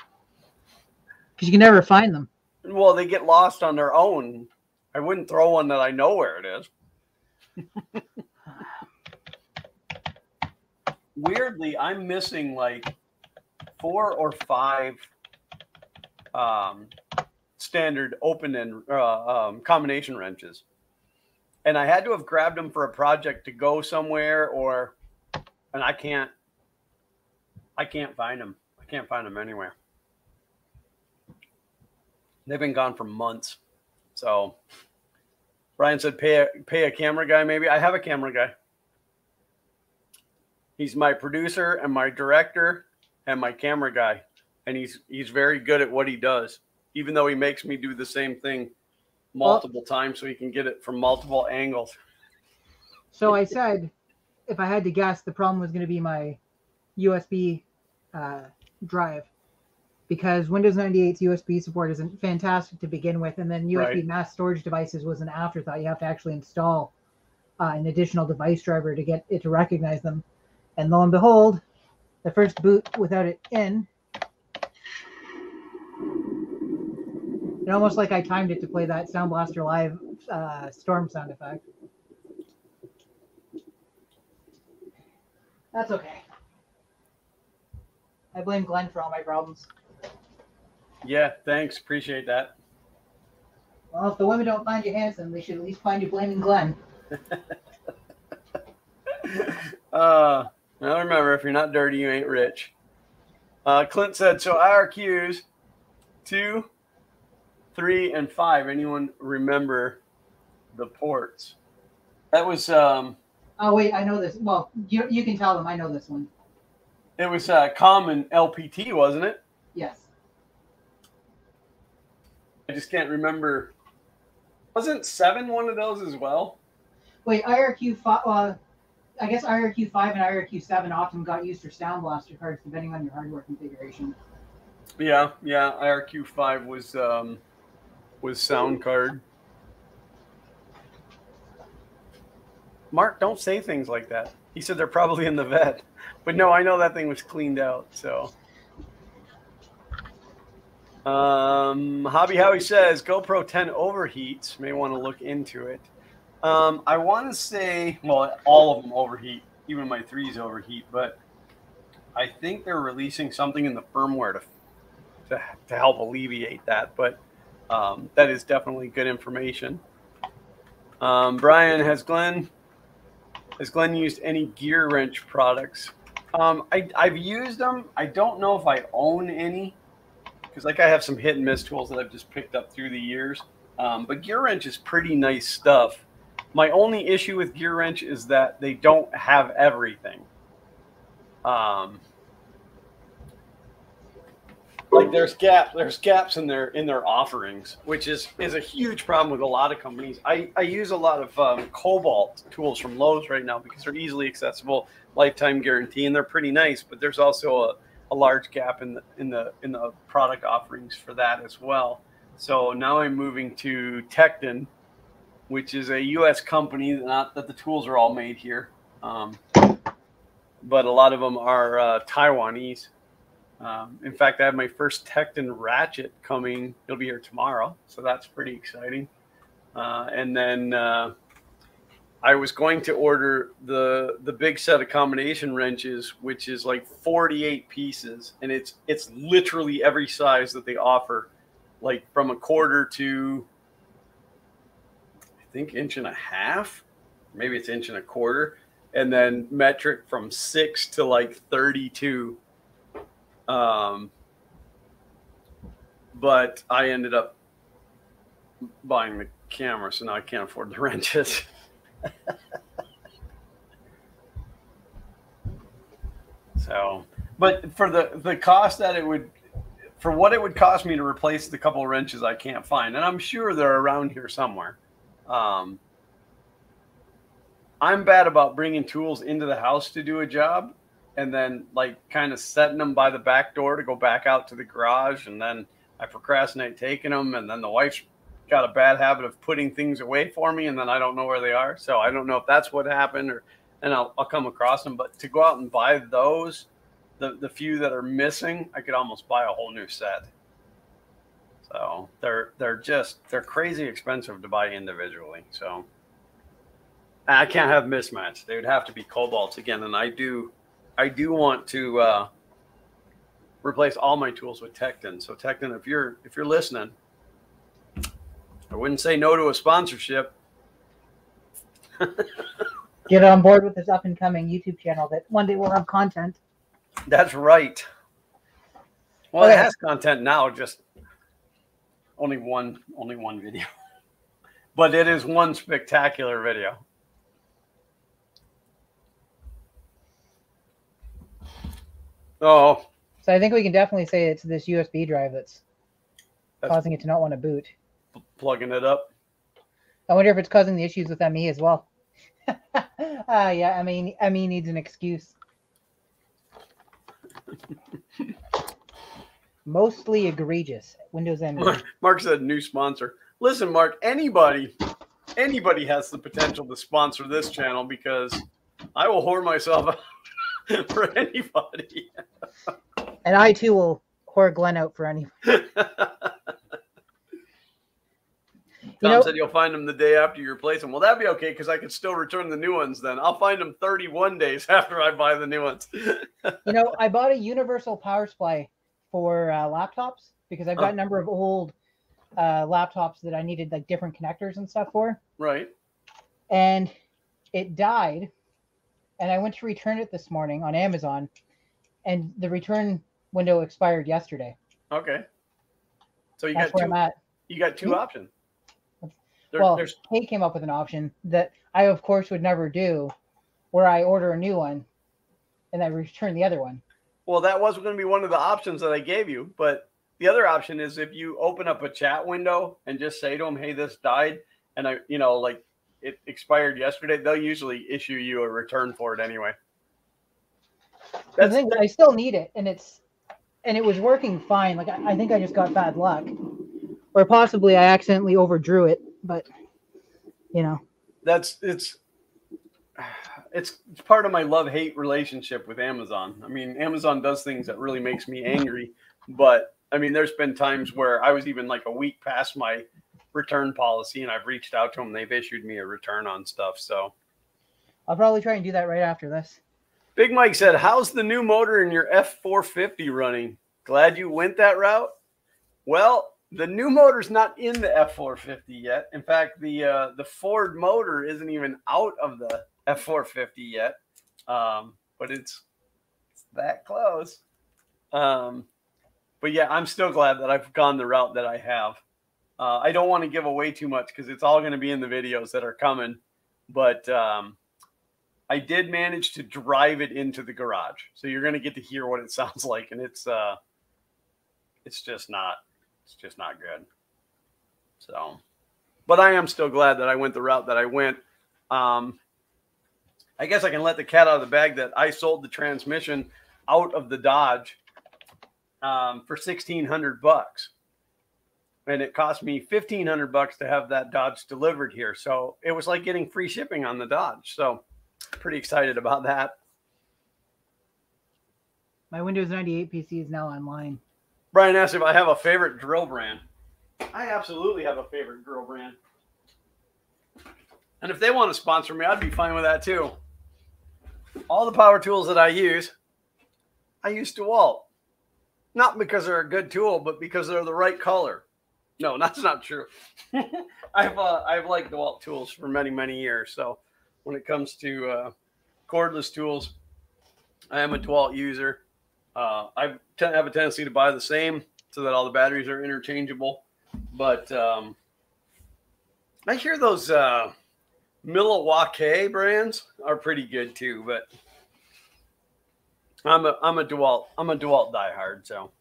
Because you can never find them. Well, they get lost on their own. I wouldn't throw one that I know where it is. Weirdly, I'm missing like 4 or 5 standard open end combination wrenches, and I had to have grabbed them for a project to go somewhere, and I can't find them. I can't find them anywhere. They've been gone for months. So Brian said, pay a camera guy, maybe. I have a camera guy. He's my producer and my director and my camera guy. And he's very good at what he does, even though he makes me do the same thing multiple times so he can get it from multiple angles. So I said, if I had to guess, the problem was going to be my USB drive, because Windows 98's USB support isn't fantastic to begin with, and then USB mass storage devices was an afterthought. You have to actually install an additional device driver to get it to recognize them. And lo and behold, the first boot without it in, it almost like I timed it to play that Sound Blaster Live storm sound effect. That's okay. I blame Glenn for all my problems. Yeah, thanks. Appreciate that. Well, if the women don't find you handsome, they should at least find you blaming Glenn. Now remember, if you're not dirty, you ain't rich. Clint said, so IRQs 2, 3, and 5. Anyone remember the ports? That was... oh, wait, I know this. Well, you can tell them I know this one. It was common LPT, wasn't it? Yes. I just can't remember. Wasn't 7 one of those as well? Wait, IRQ 5... I guess IRQ 5 and IRQ 7 often got used for Sound Blaster cards, depending on your hardware configuration. Yeah. IRQ 5 was sound card. Mark, don't say things like that. He said they're probably in the vet, but no, I know that thing was cleaned out. So, Hobby Howie says GoPro 10 overheats. May want to look into it. I want to say, well, all of them overheat. Even my 3s overheat, but I think they're releasing something in the firmware to help alleviate that. But that is definitely good information. Brian, has Glenn used any gear wrench products? I've used them. I don't know if I own any, because like I have some hit and miss tools that I've just picked up through the years. But gear wrench is pretty nice stuff. My only issue with gear wrench is that they don't have everything. Like there's gaps in their offerings, which is a huge problem with a lot of companies. I use a lot of Cobalt tools from Lowe's right now because they're easily accessible, lifetime guarantee, and they're pretty nice. But there's also a large gap in the product offerings for that as well. So now I'm moving to Tecton, which is a U.S. company. Not that the tools are all made here, but a lot of them are Taiwanese. In fact, I have my first Tecton ratchet coming. It'll be here tomorrow, so that's pretty exciting. And then I was going to order the big set of combination wrenches, which is like 48 pieces, and it's literally every size that they offer, like from 1/4 to I think 1.5 inches, maybe it's 1.25 inches, and then metric from 6 to like 32. But I ended up buying the camera, so now I can't afford the wrenches. So, but for the cost that it would, for what it would cost me to replace the couple of wrenches I can't find, and I'm sure they're around here somewhere. I'm bad about bringing tools into the house to do a job and then like kind of setting them by the back door to go back out to the garage, and then I procrastinate taking them, and then the wife's got a bad habit of putting things away for me, and then I don't know where they are. So I don't know if that's what happened, and I'll come across them. But to go out and buy those, the few that are missing, I could almost buy a whole new set. So they're crazy expensive to buy individually. So I can't have mismatch. They would have to be Cobalts again, and I do want to replace all my tools with Tecton. So Tecton, if you're listening, I wouldn't say no to a sponsorship. Get on board with this up and coming YouTube channel that one day will have content. That's right. Well, it has content now. Just Only one video. But it is one spectacular video. Oh. So I think we can definitely say it's this USB drive that's causing it to not want to boot. Plugging it up. I wonder if it's causing the issues with ME as well. Yeah, ME needs an excuse. Mostly egregious. Windows ME. Mark said new sponsor. Listen, Mark, anybody has the potential to sponsor this channel because I will whore myself out for anybody. And I too will whore Glenn out for anybody. Tom said you'll find them the day after you replace them. Well, that'd be okay because I could still return the new ones then. I'll find them 31 days after I buy the new ones. I bought a universal power supply for laptops because I've got a number of old laptops that I needed like different connectors and stuff for. Right. And it died. And I went to return it this morning on Amazon. And the return window expired yesterday. Okay. So That's where I'm at. You got two options. Kate came up with an option that I, of course, would never do, where I order a new one and I return the other one. Well, that was going to be one of the options that I gave you. But the other option is if you open up a chat window and just say to them, hey, this died, and it expired yesterday, they'll usually issue you a return for it anyway. I think I still need it, and it was working fine. Like I think I just got bad luck, or possibly I accidentally overdrew it. But it's part of my love-hate relationship with Amazon. I mean, Amazon does things that really makes me angry, but I mean, there's been times where I was even like a week past my return policy, and I've reached out to them. They've issued me a return on stuff. So I'll probably try and do that right after this. Big Mike said, how's the new motor in your F450 running? Glad you went that route. Well, the new motor's not in the F450 yet. In fact, the Ford motor isn't even out of the F450 yet. But it's that close. But yeah, I'm still glad that I've gone the route that I have. I don't want to give away too much because it's all going to be in the videos that are coming. But I did manage to drive it into the garage. So you're going to get to hear what it sounds like. And it's just not good. So, but I am still glad that I went the route that I went. I guess I can let the cat out of the bag that I sold the transmission out of the Dodge for $1,600, and it cost me $1,500 to have that Dodge delivered here. So it was like getting free shipping on the Dodge. So pretty excited about that. My Windows 98 PC is now online. Brian asked if I have a favorite drill brand. I absolutely have a favorite drill brand. And if they want to sponsor me, I'd be fine with that too. All the power tools that I use DeWalt. Not because they're a good tool, but because they're the right color. No, that's not true. I've liked DeWalt tools for many, many years. So when it comes to cordless tools, I am a DeWalt user. I have a tendency to buy the same so that all the batteries are interchangeable. But I hear those Milwaukee brands are pretty good too. But I'm a DeWalt diehard. So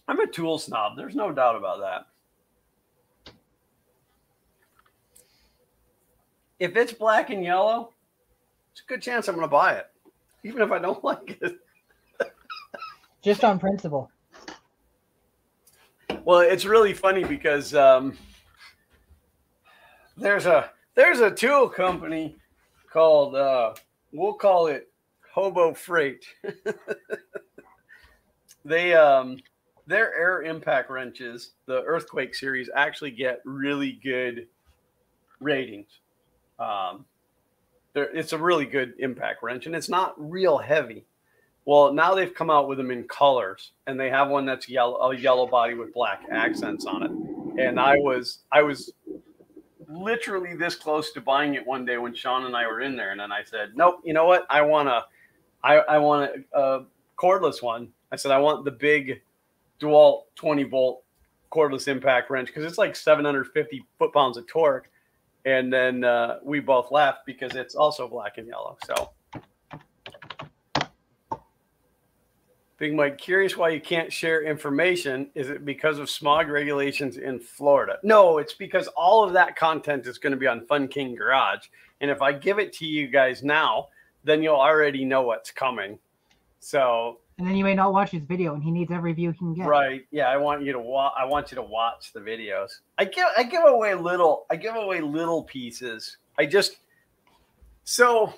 I'm a tool snob. There's no doubt about that. If it's black and yellow, it's a good chance I'm going to buy it, even if I don't like it. Just on principle. Well, it's really funny because there's a tool company called we'll call it Hobo Freight. Their air impact wrenches, the Earthquake series, actually get really good ratings. It's a really good impact wrench, and it's not real heavy. Well, now they've come out with them in colors, and they have one that's a yellow body with black accents on it. And I was literally this close to buying it one day when Sean and I were in there, and then I said, nope, you know what? I want a cordless one. I said, I want the big DeWalt 20 volt cordless impact wrench because it's like 750 foot-pounds of torque. And then we both laughed because it's also black and yellow. So, Big Mike, curious why you can't share information. Is it because of smog regulations in Florida? No, it's because all of that content is going to be on Fun King Garage. And if I give it to you guys now, then you'll already know what's coming. So, and then you may not watch his video, and he needs every view he can get. Right? Yeah, I want you to watch the videos. I give away little pieces. So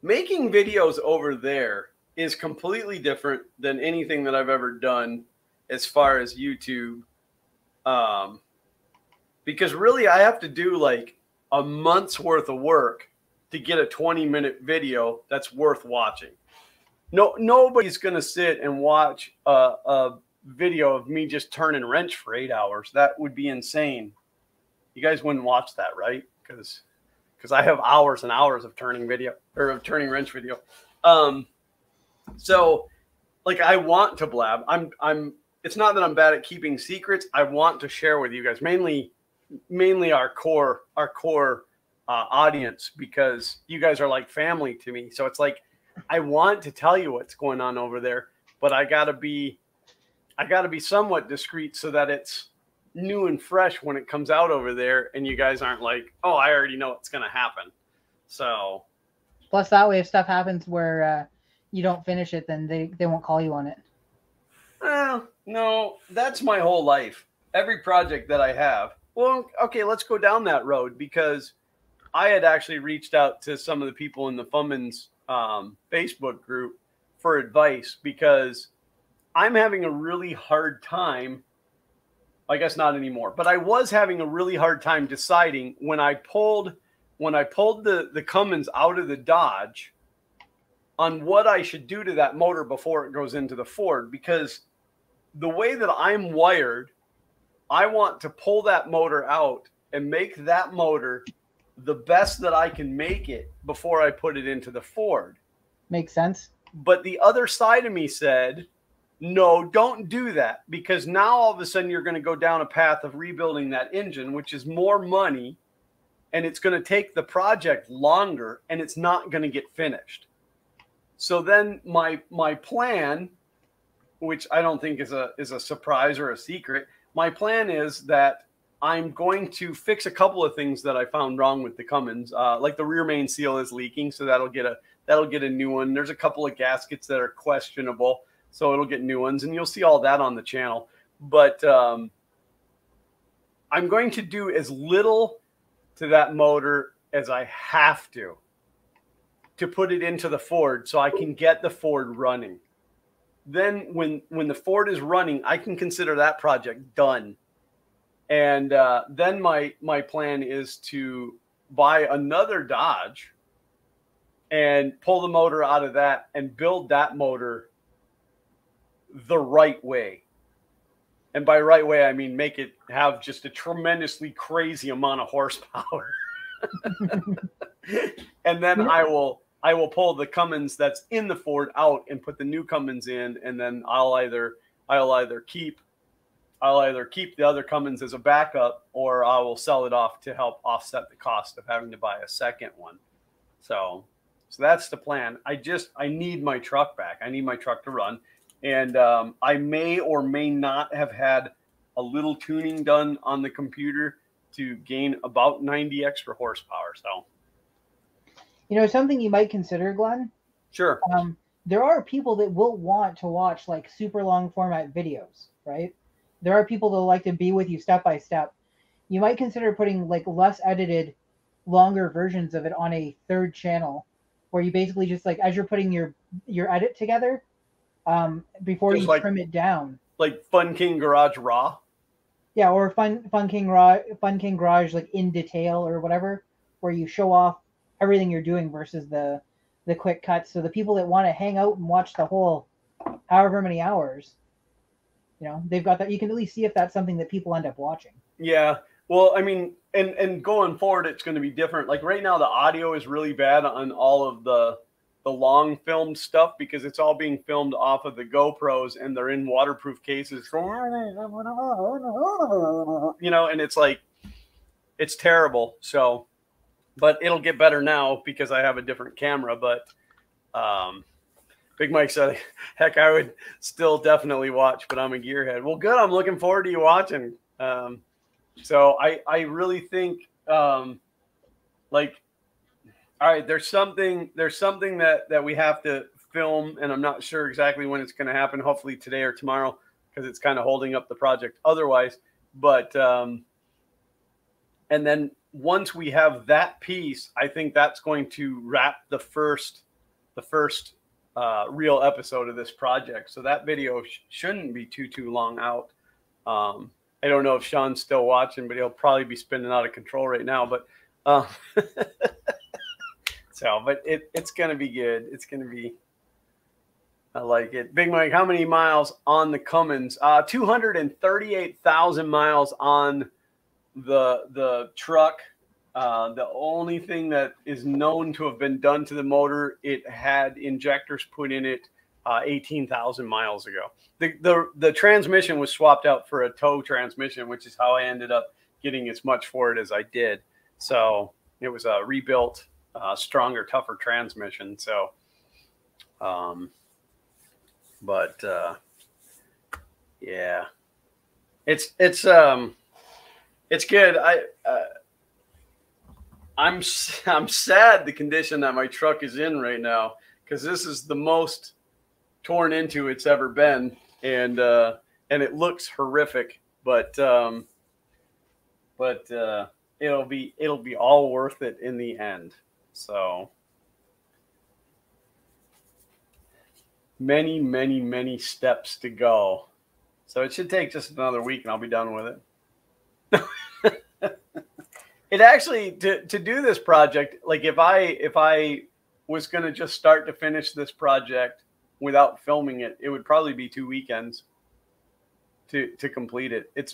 making videos over there is completely different than anything that I've ever done as far as YouTube. Because really I have to do like a month's worth of work to get a 20-minute video that's worth watching. Nobody's going to sit and watch a video of me just turning wrench for 8 hours. That would be insane. You guys wouldn't watch that, right? Because I have hours and hours of turning video or of turning wrench video. So like I want to blab. It's not that I'm bad at keeping secrets. I want to share with you guys, mainly our core audience, because you guys are like family to me. So it's like I want to tell you what's going on over there, but I gotta be somewhat discreet so that it's new and fresh when it comes out over there, and you guys aren't like, oh, I already know what's gonna happen. So plus that way, if stuff happens where you don't finish it, then they won't call you on it. Well, no, that's my whole life. Every project that I have. Well, okay, let's go down that road, because I had actually reached out to some of the people in the Fummins Facebook group for advice, because I'm having a really hard time. I guess not anymore, but I was having a really hard time deciding when I pulled the Cummins out of the Dodge on what I should do to that motor before it goes into the Ford, because the way that I'm wired, I want to pull that motor out and make that motor the best that I can make it before I put it into the Ford. Makes sense. But the other side of me said, no, don't do that, because now all of a sudden you're going to go down a path of rebuilding that engine, which is more money, and it's going to take the project longer, and it's not going to get finished. So then my plan, which I don't think is a surprise or a secret, my plan is that I'm going to fix a couple of things that I found wrong with the Cummins. Like the rear main seal is leaking, so that'll get a new one. There's a couple of gaskets that are questionable, so it'll get new ones, and you'll see all that on the channel. But I'm going to do as little to that motor as I have to put it into the Ford so I can get the Ford running. Then when the Ford is running, I can consider that project done. And then my plan is to buy another Dodge and pull the motor out of that and build that motor the right way. And by right way, I mean make it have just a tremendously crazy amount of horsepower. And then I will pull the Cummins that's in the Ford out and put the new Cummins in, and then I'll either keep the other Cummins as a backup, or I will sell it off to help offset the cost of having to buy a second one. So that's the plan. I need my truck back. I need my truck to run. And I may or may not have had a little tuning done on the computer to gain about 90 extra horsepower. So, something you might consider, Glenn. Sure. There are people that will want to watch like super long format videos, right? There are people that like to be with you step by step. You might consider putting like less edited, longer versions of it on a third channel, where you basically just like, as you're putting your edit together, before just you trim it down. Like Fun King Garage Raw? Yeah, or Fun King Garage like in detail or whatever, where you show off everything you're doing versus the quick cuts. So the people that want to hang out and watch the whole however many hours, they've got that. You can at least see if that's something that people end up watching. Yeah. Well, I mean, and going forward, it's going to be different. Like right now, the audio is really bad on all of the the long filmed stuff because it's all being filmed off of the GoPros and they're in waterproof cases. You know, and it's like, it's terrible. So, but it'll get better now because I have a different camera. But Big Mike said, heck, I would still definitely watch, but I'm a gearhead. Well, good. I'm looking forward to you watching. So I really think like, all right, there's something that we have to film, and I'm not sure exactly when it's going to happen. Hopefully today or tomorrow, because it's kind of holding up the project otherwise. But and then once we have that piece, I think that's going to wrap the first real episode of this project. So that video shouldn't be too long out. I don't know if Sean's still watching, but he'll probably be spinning out of control right now. But so, but it's gonna be good. It's gonna be. I like it. Big Mike, how many miles on the Cummins? 238,000 miles on the truck. The only thing that is known to have been done to the motor, it had injectors put in it 18,000 miles ago. The transmission was swapped out for a tow transmission, which is how I ended up getting as much for it as I did. So it was a rebuilt, stronger, tougher transmission. So, yeah, it's good. I'm sad the condition that my truck is in right now, because this is the most torn into it's ever been, and it looks horrific, but it'll be all worth it in the end. So many steps to go. So it should take just another week and I'll be done with it. It actually, to do this project, like if I was going to just start to finish this project without filming it, it would probably be 2 weekends to complete it. It's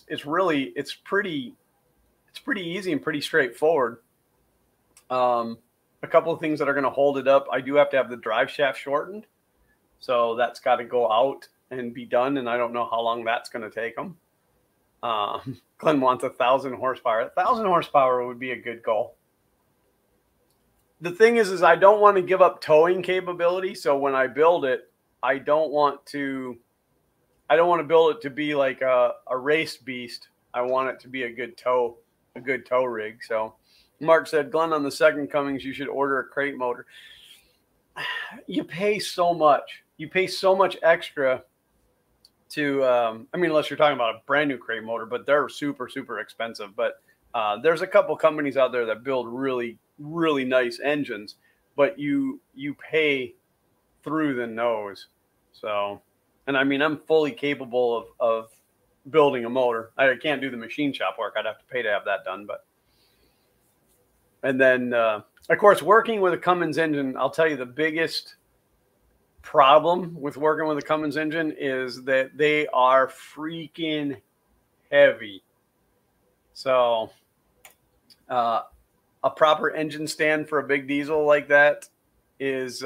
pretty easy and pretty straightforward. A couple of things that are going to hold it up. I do have to have the drive shaft shortened, so that's got to go out and be done. And I don't know how long that's going to take them. Glenn wants 1,000 horsepower. 1,000 horsepower would be a good goal. The thing is I don't want to give up towing capability. So when I build it, I don't want to build it to be like a race beast. I want it to be a good tow rig. So Mark said, Glenn, on the second Cummins, you should order a crate motor. You pay so much. You pay so much extra to, I mean, unless you're talking about a brand new crate motor, but they're super expensive. But there's a couple companies out there that build really nice engines, but you pay through the nose. So, and I mean, I'm fully capable of building a motor. I can't do the machine shop work. I'd have to pay to have that done. But, and then, of course, working with a Cummins engine, I'll tell you the biggest problem with working with a Cummins engine is that they are freaking heavy. So a proper engine stand for a big diesel like that is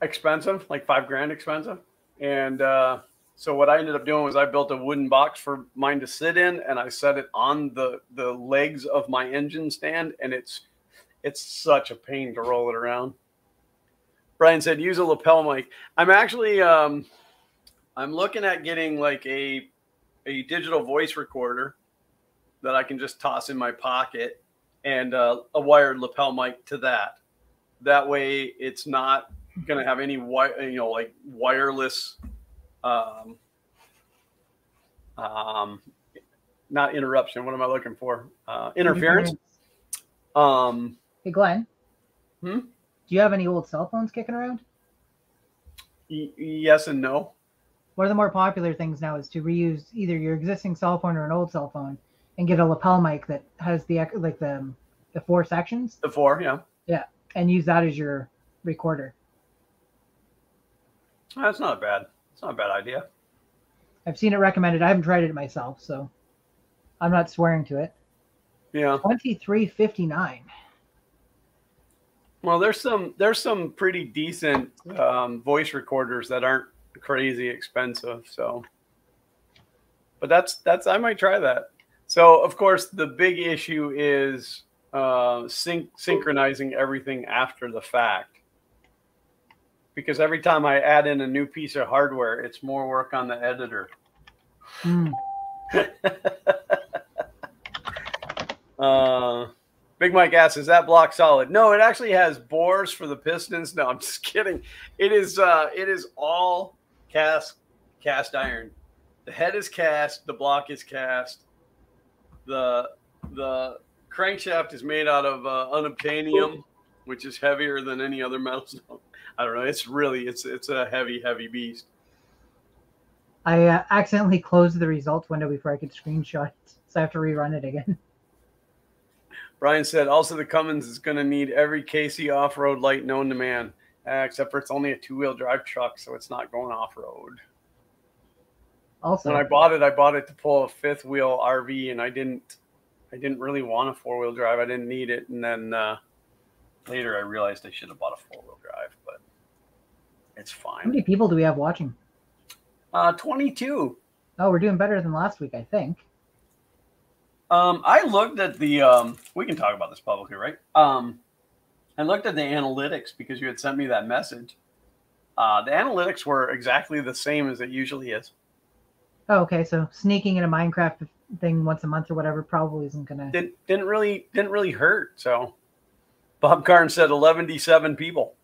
expensive, like $5,000 expensive. And so what I ended up doing was I built a wooden box for mine to sit in, and I set it on the legs of my engine stand, and it's such a pain to roll it around. Brian said, use a lapel mic. I'm actually, I'm looking at getting like a digital voice recorder that I can just toss in my pocket, and a wired lapel mic to that. That way it's not going to have any like wireless, not interruption. What am I looking for? Interference. Hey, Glenn. Do you have any old cell phones kicking around? Yes and no. One of the more popular things now is to reuse either your existing cell phone or an old cell phone and get a lapel mic that has the 4 sections. The 4, yeah. Yeah, and use that as your recorder. That's not bad. It's not a bad idea. I've seen it recommended. I haven't tried it myself, so I'm not swearing to it. Yeah. $23.59. Well, there's some pretty decent voice recorders that aren't crazy expensive. So, but that's I might try that. So, of course, the big issue is synchronizing everything after the fact. Because every time I add in a new piece of hardware, it's more work on the editor. Big Mike asks, is that block solid? No, it actually has bores for the pistons. No, I'm just kidding. It is all cast iron. The head is cast, the block is cast. The crankshaft is made out of unobtainium, which is heavier than any other metal. I don't know. It's a heavy beast. I accidentally closed the results window before I could screenshot it, so I have to rerun it again. Brian said, also the Cummins is going to need every KC off-road light known to man, except for it's only a two-wheel drive truck, so it's not going off-road. Also, when I bought it to pull a fifth wheel RV, and I didn't really want a four-wheel drive. I didn't need it, and then later I realized I should have bought a four-wheel drive, but it's fine. How many people do we have watching? 22. Oh, we're doing better than last week, I think. I looked at the we can talk about this publicly, right? I looked at the analytics because you had sent me that message. The analytics were exactly the same as it usually is. Oh, okay. So sneaking in a Minecraft thing once a month or whatever probably isn't gonna. Didn't really hurt. So Bob Karn said 11-7 people.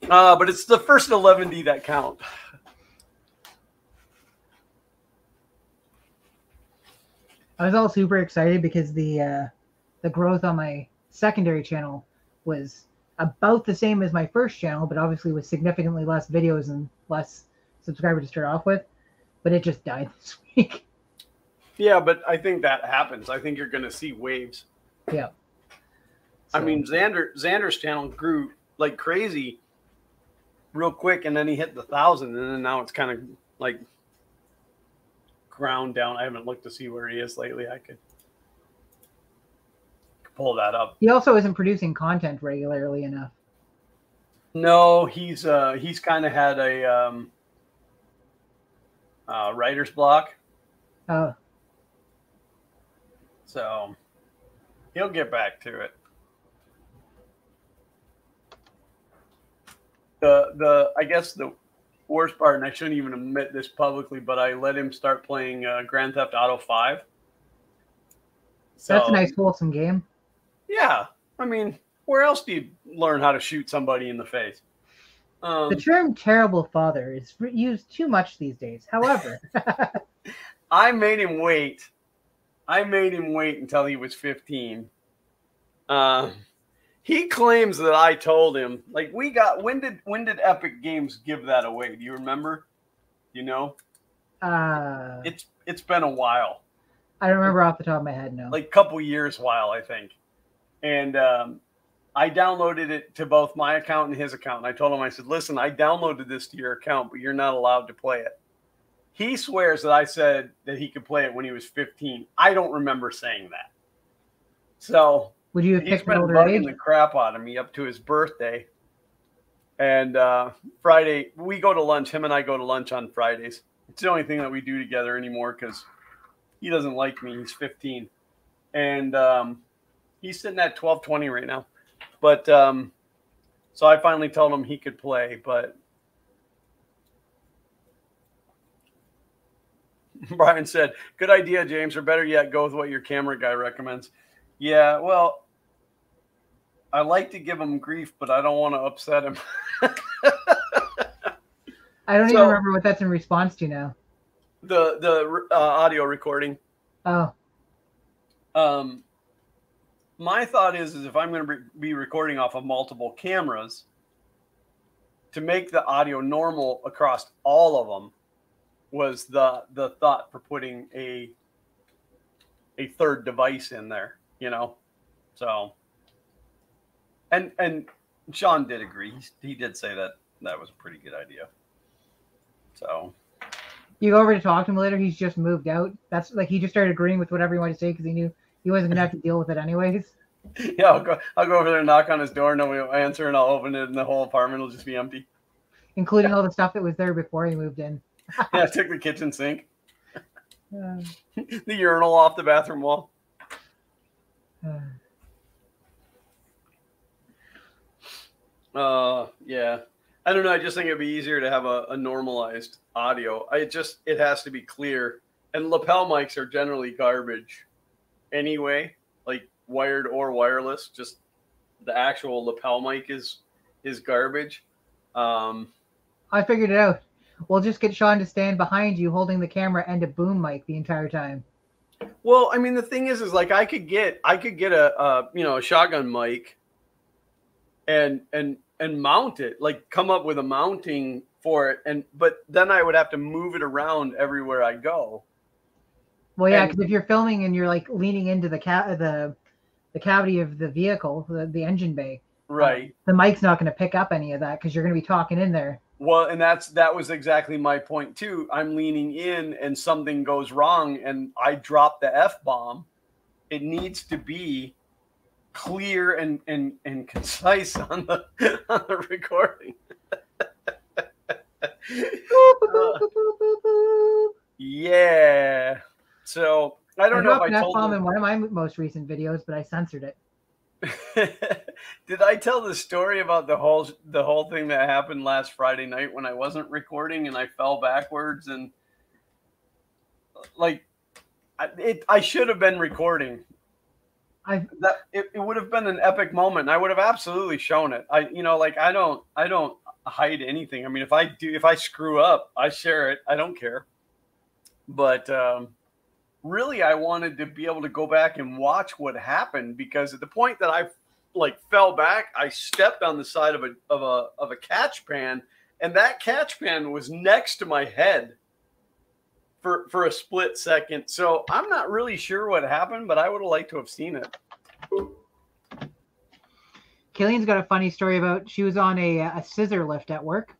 But it's the first 11D that count. I was all super excited because the growth on my secondary channel was about the same as my first channel, but obviously with significantly less videos and less subscribers to start off with. But it just died this week. Yeah, but I think that happens. I think you're going to see waves. Yeah. So. I mean, Xander's channel grew like crazy real quick, and then he hit the 1,000, and then now it's kind of like ground down. I haven't looked to see where he is lately. I could pull that up. He also isn't producing content regularly enough. No, he's kind of had a writer's block. Oh. So he'll get back to it. I guess the worst part, and I shouldn't even admit this publicly, but I let him start playing Grand Theft Auto 5. So, that's a nice, wholesome game. Yeah. I mean, where else do you learn how to shoot somebody in the face? The term terrible father is used too much these days. However, I made him wait. Until he was 15. He claims that I told him, like, when did Epic Games give that away? Do you remember? You know? It's been a while. I don't remember off the top of my head, no. Like a couple years while, I think. And I downloaded it to both my account and his account. And I told him, I said, listen, I downloaded this to your account, but you're not allowed to play it. He swears that I said that he could play it when he was 15. I don't remember saying that. So would you have he's picked been an older bugging age? the crap out of me up to his birthday. And Friday, we go to lunch. Him and I go to lunch on Fridays. It's the only thing that we do together anymore because he doesn't like me. He's 15. And he's sitting at 12:20 right now. But so I finally told him he could play. But Brian said, good idea, James, or better yet, go with what your camera guy recommends. Yeah, well, I like to give him grief, but I don't want to upset him. I don't even remember what that's in response to now. The audio recording. Oh. My thought is if I'm going to be recording off of multiple cameras, to make the audio normal across all of them was the thought for putting a third device in there, you know? So, and Sean did agree. He did say that was a pretty good idea. So. You go over to talk to him later, he's just moved out. That's like he just started agreeing with whatever you wanted to say because he knew He wasn't gonna have to deal with it anyways. Yeah, I'll go over there and knock on his door, nobody will answer, and I'll open it and the whole apartment will just be empty. Including all the stuff that was there before he moved in. Yeah, I took the kitchen sink. Uh, The urinal off the bathroom wall. Yeah. I don't know. I just think it'd be easier to have a normalized audio. It has to be clear. And lapel mics are generally garbage anyway, like wired or wireless. Just the actual lapel mic is garbage. I figured it out. We'll just get Sean to stand behind you holding the camera and a boom mic the entire time. Well, I mean, the thing is like I could get a shotgun mic and mount it, like come up with a mounting for it, but then I would have to move it around everywhere I go. Well, yeah, because if you're filming and you're like leaning into the cavity of the vehicle, the engine bay, right? The mic's not going to pick up any of that because you're going to be talking in there. Well, and that was exactly my point too. I'm leaning in, and something goes wrong, and I drop the F-bomb. It needs to be clear and concise on the recording. Yeah. So I don't know if I told F-bomb in one of my most recent videos, but I censored it. Did I tell the story about the whole thing that happened last Friday night when I wasn't recording and I fell backwards and like I should have been recording. It would have been an epic moment. I would have absolutely shown it. I don't hide anything. I mean, if I screw up, I share it. I don't care. But really, I wanted to be able to go back and watch what happened, because at the point that I fell back, I stepped on the side of a catch pan, and that catch pan was next to my head for a split second. So I'm not really sure what happened, but I would have liked to have seen it. Killeen's got a funny story about, she was on a scissor lift at work,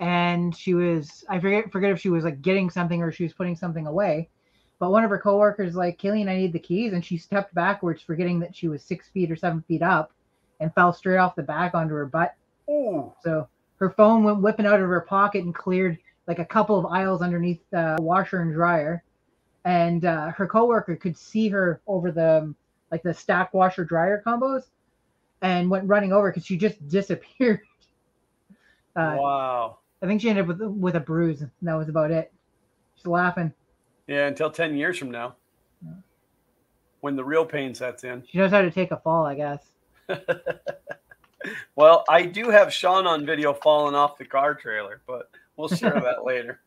and she was, I forget if she was like getting something or she was putting something away, but one of her coworkers like, Killeen, I need the keys, and she stepped backwards, forgetting that she was 6 feet or 7 feet up, and fell straight off the back onto her butt. Ooh. So her phone went whipping out of her pocket and cleared like a couple of aisles underneath the washer and dryer, and her coworker could see her over the stack washer dryer combos, and went running over because she just disappeared. Wow. I think she ended up with a bruise, and that was about it. She's laughing. Yeah, until 10 years from now, when the real pain sets in. She knows how to take a fall, I guess. Well, I do have Sean on video falling off the car trailer, but we'll share that later.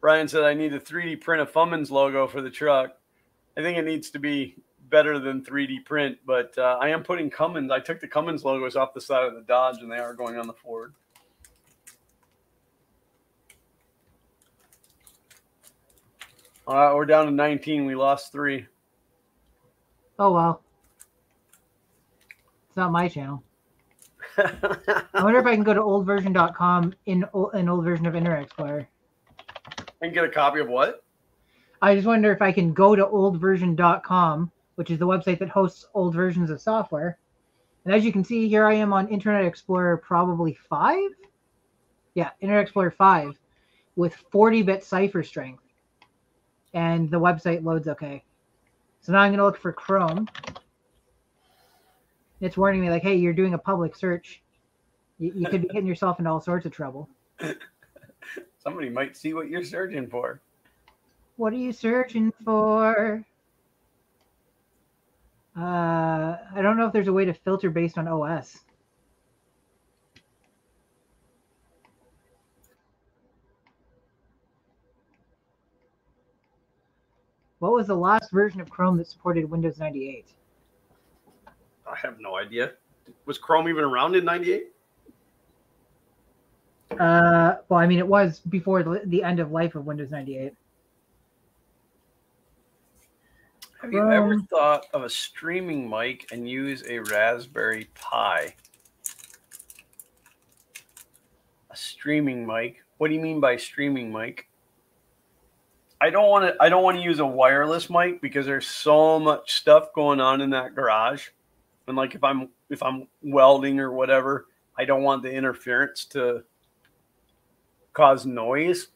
Brian said I need to 3D print a Fummins logo for the truck. I think it needs to be better than 3D print, but I am putting Cummins. I took the Cummins logos off the side of the Dodge, and they are going on the Ford. We're down to 19. We lost 3. Oh, well. It's not my channel. I wonder if I can go to oldversion.com in an old version of Internet Explorer. And get a copy of what? I just wonder if I can go to oldversion.com, which is the website that hosts old versions of software. And as you can see, here I am on Internet Explorer probably 5? Yeah, Internet Explorer 5 with 40-bit cipher strength. And the website loads okay. So now I'm going to look for Chrome. It's warning me like, hey, you're doing a public search. You could be getting yourself into all sorts of trouble. Somebody might see what you're searching for. What are you searching for? I don't know if there's a way to filter based on OS. What was the last version of Chrome that supported Windows 98? I have no idea. Was Chrome even around in 98? Well, I mean, it was before the end of life of Windows 98. Have you ever thought of a streaming mic and use a Raspberry Pi? A streaming mic? What do you mean by streaming mic? I don't want to use a wireless mic because there's so much stuff going on in that garage. And like if I'm welding or whatever, I don't want the interference to cause noise.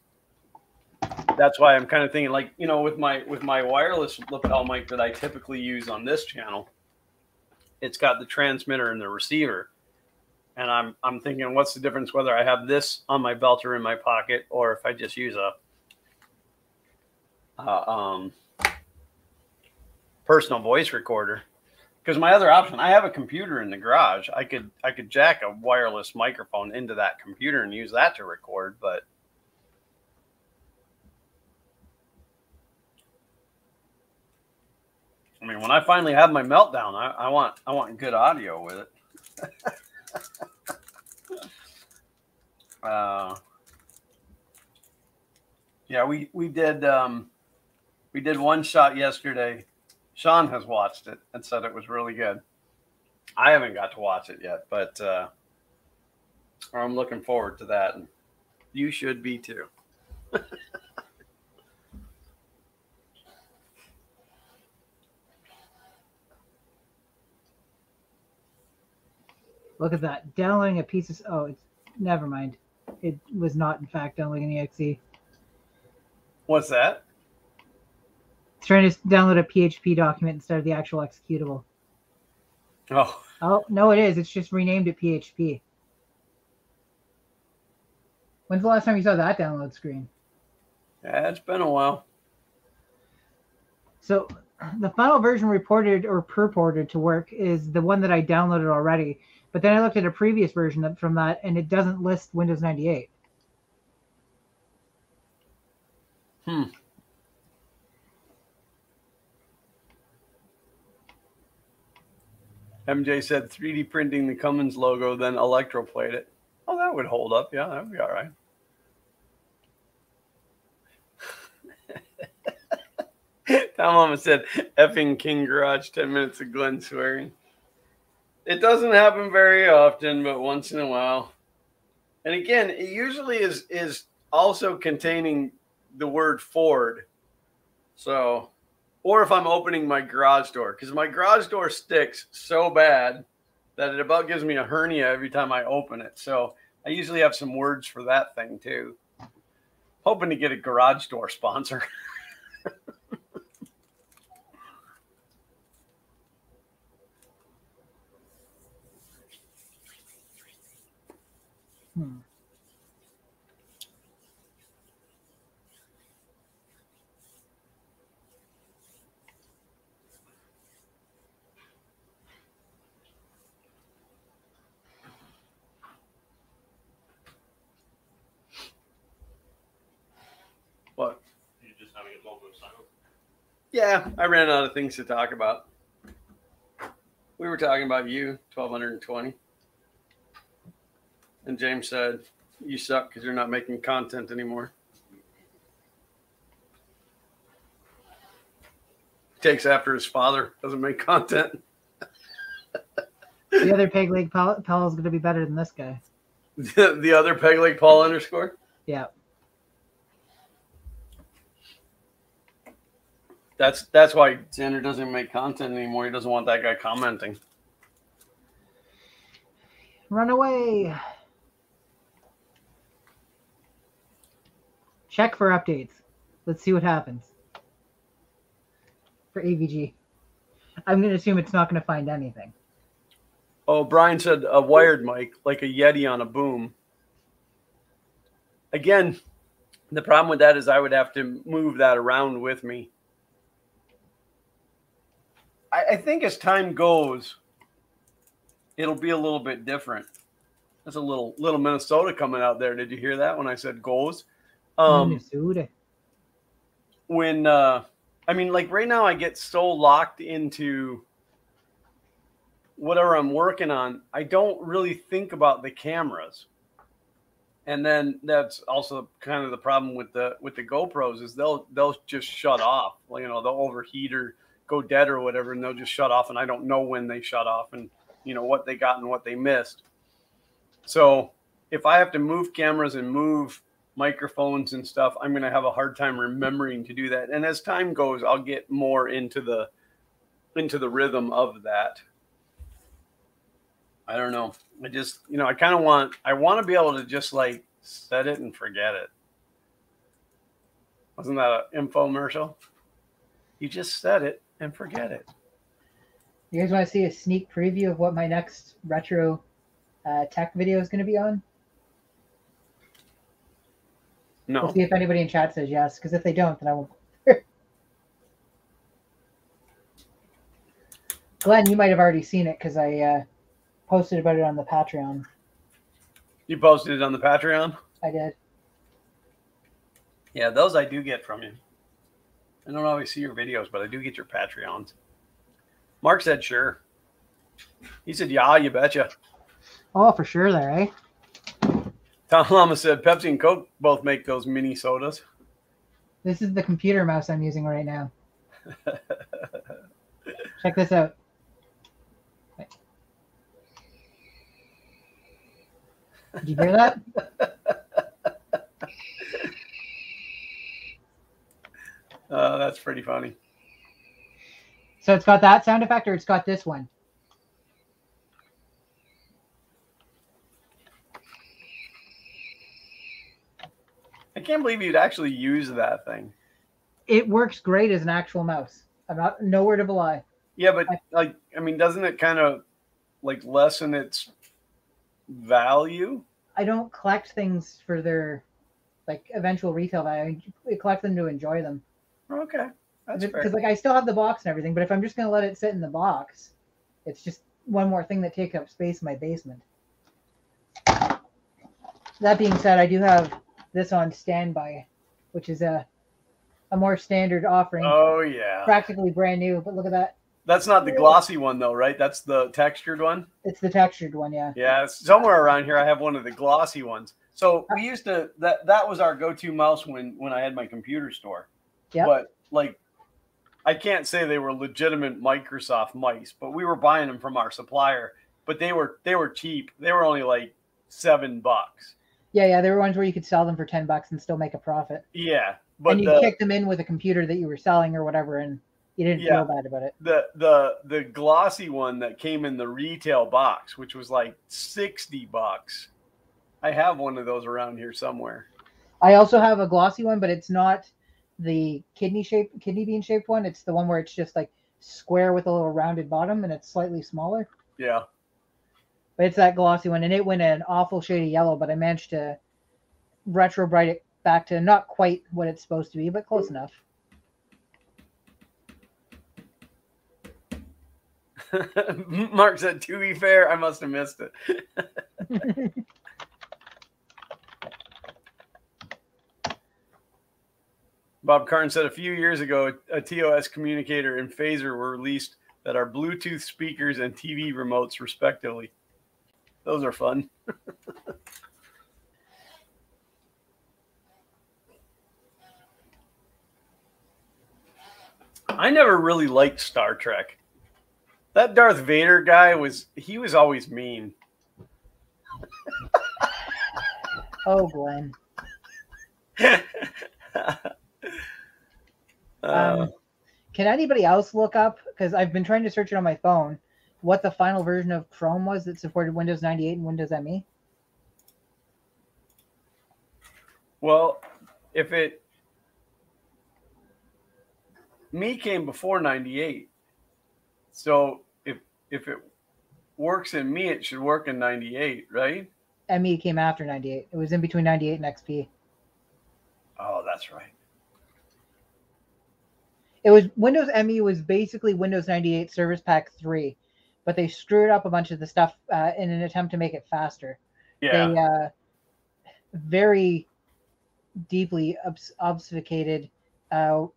That's why I'm kind of thinking, like, you know, with my wireless lapel mic that I typically use on this channel, it's got the transmitter and the receiver. And I'm thinking, what's the difference whether I have this on my belt or in my pocket, or if I just use a personal voice recorder? Because my other option, I have a computer in the garage. I could jack a wireless microphone into that computer and use that to record, but I mean, when I finally have my meltdown, I want good audio with it. Yeah, we did one shot yesterday. Sean has watched it and said it was really good. I haven't got to watch it yet, but I'm looking forward to that. And you should be too. Look at that. Downloading a piece of... Oh, it's... Never mind. It was not, in fact, downloading an exe. What's that? It's trying to download a PHP document instead of the actual executable. Oh. Oh, no, it is. It's just renamed it PHP. When's the last time you saw that download screen? Yeah, it's been a while. So the final version reported or purported to work is the one that I downloaded already. But then I looked at a previous version from that, and it doesn't list Windows 98. MJ said 3D printing the Cummins logo, then electroplate it. Oh, that would hold up. Yeah, that would be all right. Tom Mama said, effing King Garage, 10 minutes of Glenn swearing. It doesn't happen very often, but once in a while. And again, it usually is also containing the word Ford. So, or if I'm opening my garage door, because my garage door sticks so bad that it about gives me a hernia every time I open it. So I usually have some words for that thing too. Hoping to get a garage door sponsor. What? You just having a moment of silence? Yeah, I ran out of things to talk about. We were talking about you, 1220. And James said, you suck because you're not making content anymore. Takes after his father, doesn't make content. The other peg leg Paul is going to be better than this guy. The other peg leg Paul underscore? Yeah. That's why Xander doesn't make content anymore. He doesn't want that guy commenting. Run away. Check for updates. Let's see what happens. For AVG. I'm going to assume it's not going to find anything. Oh, Brian said a wired mic, like a Yeti on a boom. Again, the problem with that is I would have to move that around with me. I think as time goes, it'll be a little bit different. There's a little Minnesota coming out there. Did you hear that when I said goes? Minnesota. When I mean, like right now I get so locked into whatever I'm working on, I don't really think about the cameras. And then that's also kind of the problem with the GoPros is they'll just shut off. Well, you know, they'll overheat or go dead or whatever, and they'll just shut off, and I don't know when they shut off and you know what they got and what they missed. So if I have to move cameras and move microphones and stuff, I'm going to have a hard time remembering to do that. And as time goes, I'll get more into the rhythm of that. I don't know. I just, I kind of want to be able to just like set it and forget it. Wasn't that an infomercial? You just set it and forget it. You guys want to see a sneak preview of what my next retro tech video is going to be on? No. We'll see if anybody in chat says yes, because if they don't, then I won't. Glenn, you might have already seen it because I posted about it on the Patreon. You posted it on the Patreon? I did. Yeah, those I do get from you. I don't always see your videos, but I do get your Patreons. Mark said sure. He said, yeah, you betcha. Oh, for sure there, eh? Tom Lama said Pepsi and Coke both make those mini sodas. This is the computer mouse I'm using right now. Check this out. Did you hear that? That's pretty funny. So it's got that sound effect, or it's got this one? I can't believe you'd actually use that thing. It works great as an actual mouse. I'm not nowhere to belie. Yeah, but doesn't it kind of like lessen its value? I don't collect things for their like eventual retail value. I collect them to enjoy them. Okay, that's fair. Because like I still have the box and everything, but if I'm just gonna let it sit in the box, it's just one more thing that takes up space in my basement. That being said, I do have this on standby, which is a more standard offering. Oh yeah, practically brand new. But look at that. That's not the glossy one though, right? That's the textured one. It's the textured one, yeah. Yeah, somewhere around here I have one of the glossy ones. So we used to that was our go-to mouse when I had my computer store. Yeah. But like, I can't say they were legitimate Microsoft mice, but we were buying them from our supplier. But they were cheap. They were only like $7. Yeah. There were ones where you could sell them for $10 and still make a profit. Yeah, but and you kick them in with a computer that you were selling or whatever, and you didn't feel bad about it. The glossy one that came in the retail box, which was like $60. I have one of those around here somewhere. I also have a glossy one, but it's not the kidney bean shaped one. It's the one where it's just like square with a little rounded bottom and it's slightly smaller. Yeah. But it's that glossy one, and it went an awful shade of yellow, but I managed to retro bright it back to not quite what it's supposed to be, but close enough. Mark said, to be fair, I must have missed it. Bob Karn said a few years ago, a TOS communicator and phaser were released that are Bluetooth speakers and TV remotes, respectively. Those are fun. I never really liked Star Trek. That Darth Vader guy was always mean. Oh, Glenn. Can anybody else look up, because I've been trying to search it on my phone, what the final version of Chrome was that supported Windows 98 and Windows ME? Well, Me came before 98. So if it works in Me, it should work in 98, right? ME came after 98. It was in between 98 and XP. Oh, that's right. It was Windows ME was basically Windows 98 Service Pack 3, but they screwed up a bunch of the stuff in an attempt to make it faster. Yeah. They very deeply obfuscated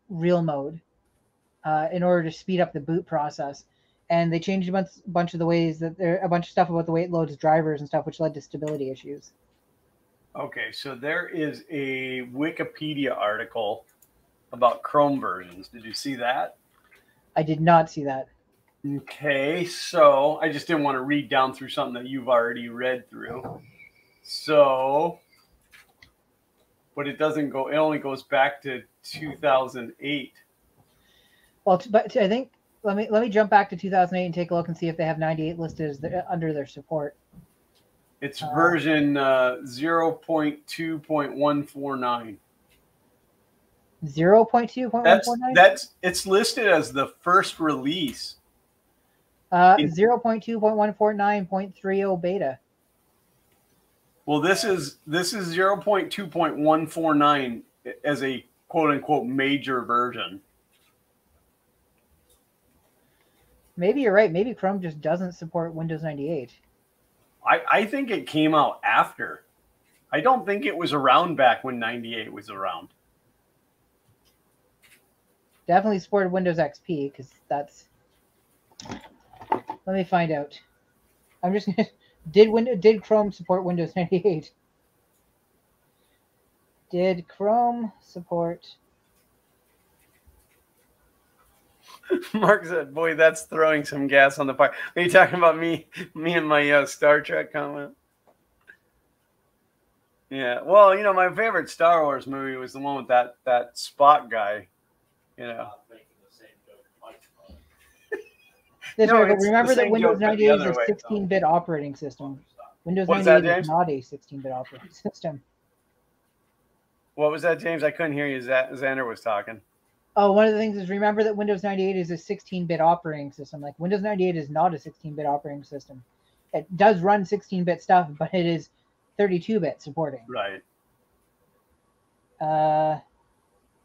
real mode in order to speed up the boot process, and they changed a bunch of the ways that a bunch of stuff about the way it loads drivers and stuff, which led to stability issues. Okay, so there is a Wikipedia article about Chrome versions. Did you see that? I did not see that. Okay, so I just didn't want to read down through something that you've already read through. So but it doesn't go. It only goes back to 2008. Well, but I think let me jump back to 2008 and take a look and see if they have 98 listed as under their support. It's version 0.2.149. 0.2.149. It's listed as the first release. 0.2.149.30 beta. Well, this is 0.2.149 as a quote unquote major version. Maybe you're right. Maybe Chrome just doesn't support Windows 98. I think it came out after. I don't think it was around back when 98 was around. Definitely supported Windows XP because that's. Let me find out. I'm just gonna. Did Chrome support Windows 98? Did Chrome support? Mark said, "Boy, that's throwing some gas on the fire." Are you talking about me and my Star Trek comment? Yeah. Well, my favorite Star Wars movie was the one with that Spock guy. Remember that Windows 98 is a 16-bit operating system. Windows 98 is not a 16-bit operating system. What was that, James? I couldn't hear you. Xander was talking. Oh, one of the things is remember that Windows 98 is a 16-bit operating system. Like Windows 98 is not a 16-bit operating system. It does run 16-bit stuff, but it is 32-bit supporting. Right. I'm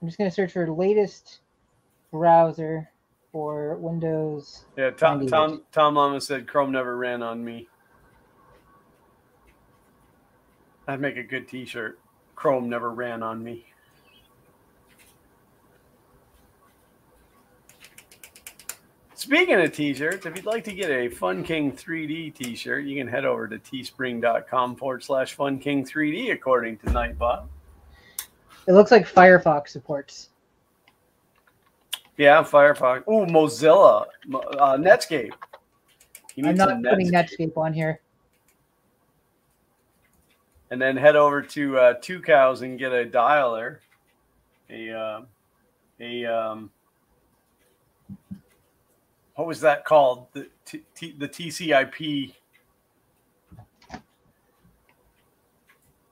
just going to search for the latest browser for Windows. Yeah, Tom Mama said Chrome never ran on me. That'd make a good T-shirt. Chrome never ran on me. Speaking of T-shirts, if you'd like to get a Fun King 3D T-shirt, you can head over to teespring.com/FunKing3D, according to Nightbot. It looks like Firefox supports. Yeah, Firefox. Ooh, Mozilla. Netscape. I'm not putting Netscape on here. And then head over to Two Cows and get a dialer. What was that called? The TCIP.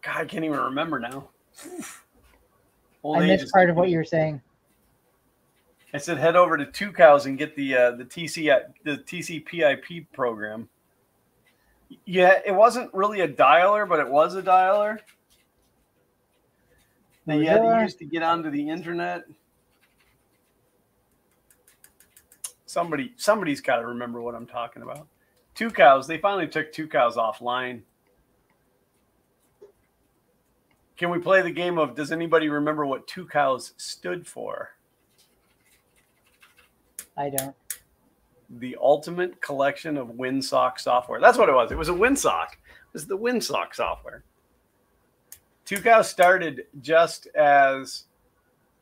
God, I can't even remember now. I missed part of what you were saying. I said head over to Two Cows and get the TCP/IP program. Yeah, it wasn't really a dialer, but it was a dialer that you had to use to get onto the internet. Somebody's got to remember what I'm talking about. Two Cows. They finally took Two Cows offline. Can we play the game of does anybody remember what Two Cows stood for? I don't. The Ultimate Collection of WinSock Software. That's what it was. It was a WinSock. It was the WinSock software. Two Cows started just as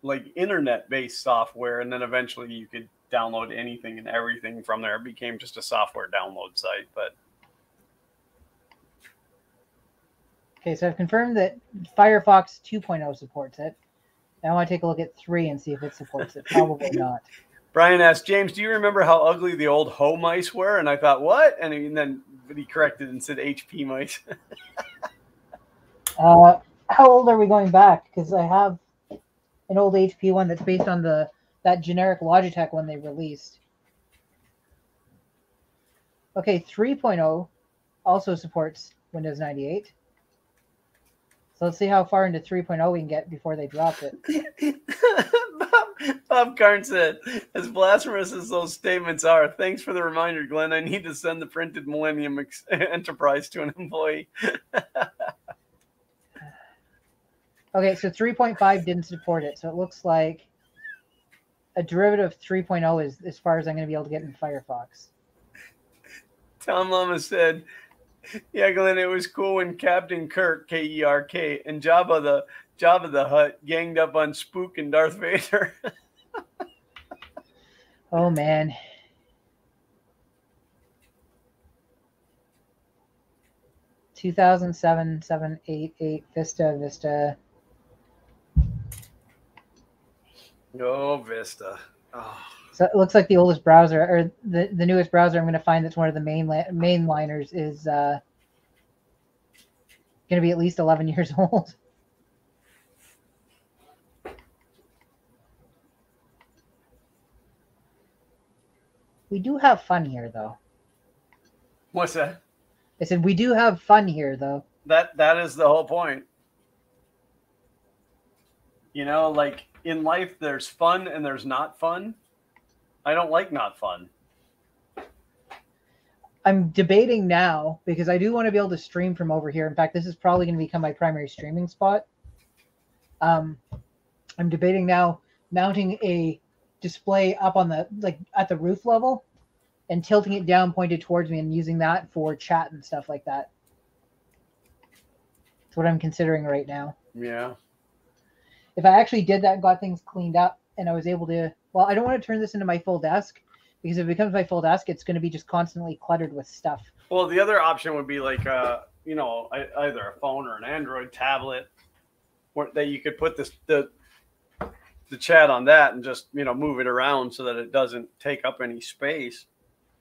like internet-based software, and then eventually you could download anything and everything from there. It became just a software download site. But okay, so I've confirmed that Firefox 2.0 supports it. Now I want to take a look at 3 and see if it supports it. Probably not. Brian asked, James, do you remember how ugly the old Ho mice were? And I thought, what? And then he corrected and said HP mice. How old are we going back? Because I have an old HP one that's based on that generic Logitech one they released. Okay, 3.0 also supports Windows 98. So let's see how far into 3.0 we can get before they drop it. Bob Karn said, as blasphemous as those statements are, thanks for the reminder, Glenn. I need to send the printed Millennium Enterprise to an employee. Okay, so 3.5 didn't support it. So it looks like a derivative of 3.0 is as far as I'm going to be able to get in Firefox. Tom Lama said, yeah, Glenn, it was cool when Captain Kirk, K-E-R-K, and Jabba the Hutt ganged up on Spook and Darth Vader. Oh, man. (2007, 7, 8, 8, Vista. Oh, Vista. Oh. So it looks like the oldest browser, or the newest browser I'm going to find that's one of the mainliners is going to be at least 11 years old. We do have fun here, though. What's that? I said we do have fun here, though. That is the whole point. You know, like in life, there's fun and there's not fun. I don't like not fun. I'm debating now because I do want to be able to stream from over here. In fact, this is probably going to become my primary streaming spot. I'm debating now mounting a display up on the at the roof level and tilting it down pointed towards me and using that for chat and stuff like that. That's what I'm considering right now. Yeah. If I actually did that and got things cleaned up and I was able to, well, I don't want to turn this into my full desk because if it becomes my full desk, it's going to be just constantly cluttered with stuff. Well, the other option would be like, you know, either a phone or an Android tablet that you could put the chat on that and just, you know, move it around so that it doesn't take up any space.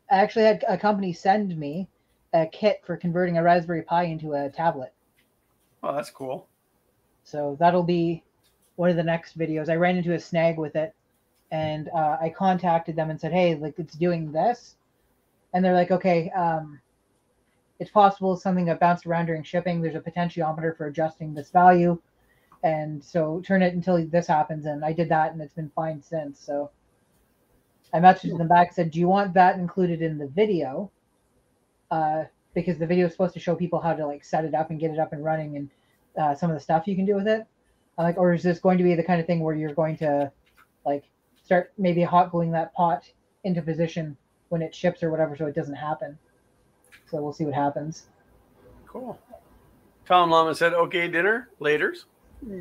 I actually had a company send me a kit for converting a Raspberry Pi into a tablet. Oh, that's cool. So that'll be one of the next videos. I ran into a snag with it and I contacted them and said, hey, like it's doing this. And they're like, okay, it's possible something that bounced around during shipping. There's a potentiometer for adjusting this value. And so turn it until this happens. And I did that and it's been fine since. So I messaged them back, said, do you want that included in the video? Because the video is supposed to show people how to like set it up and get it up and running and some of the stuff you can do with it. I'm like, or is this going to be the kind of thing where you're going to like start maybe hot gluing that pot into position when it ships or whatever so it doesn't happen? So we'll see what happens. Cool. Tom Lama said, okay, dinner, laters.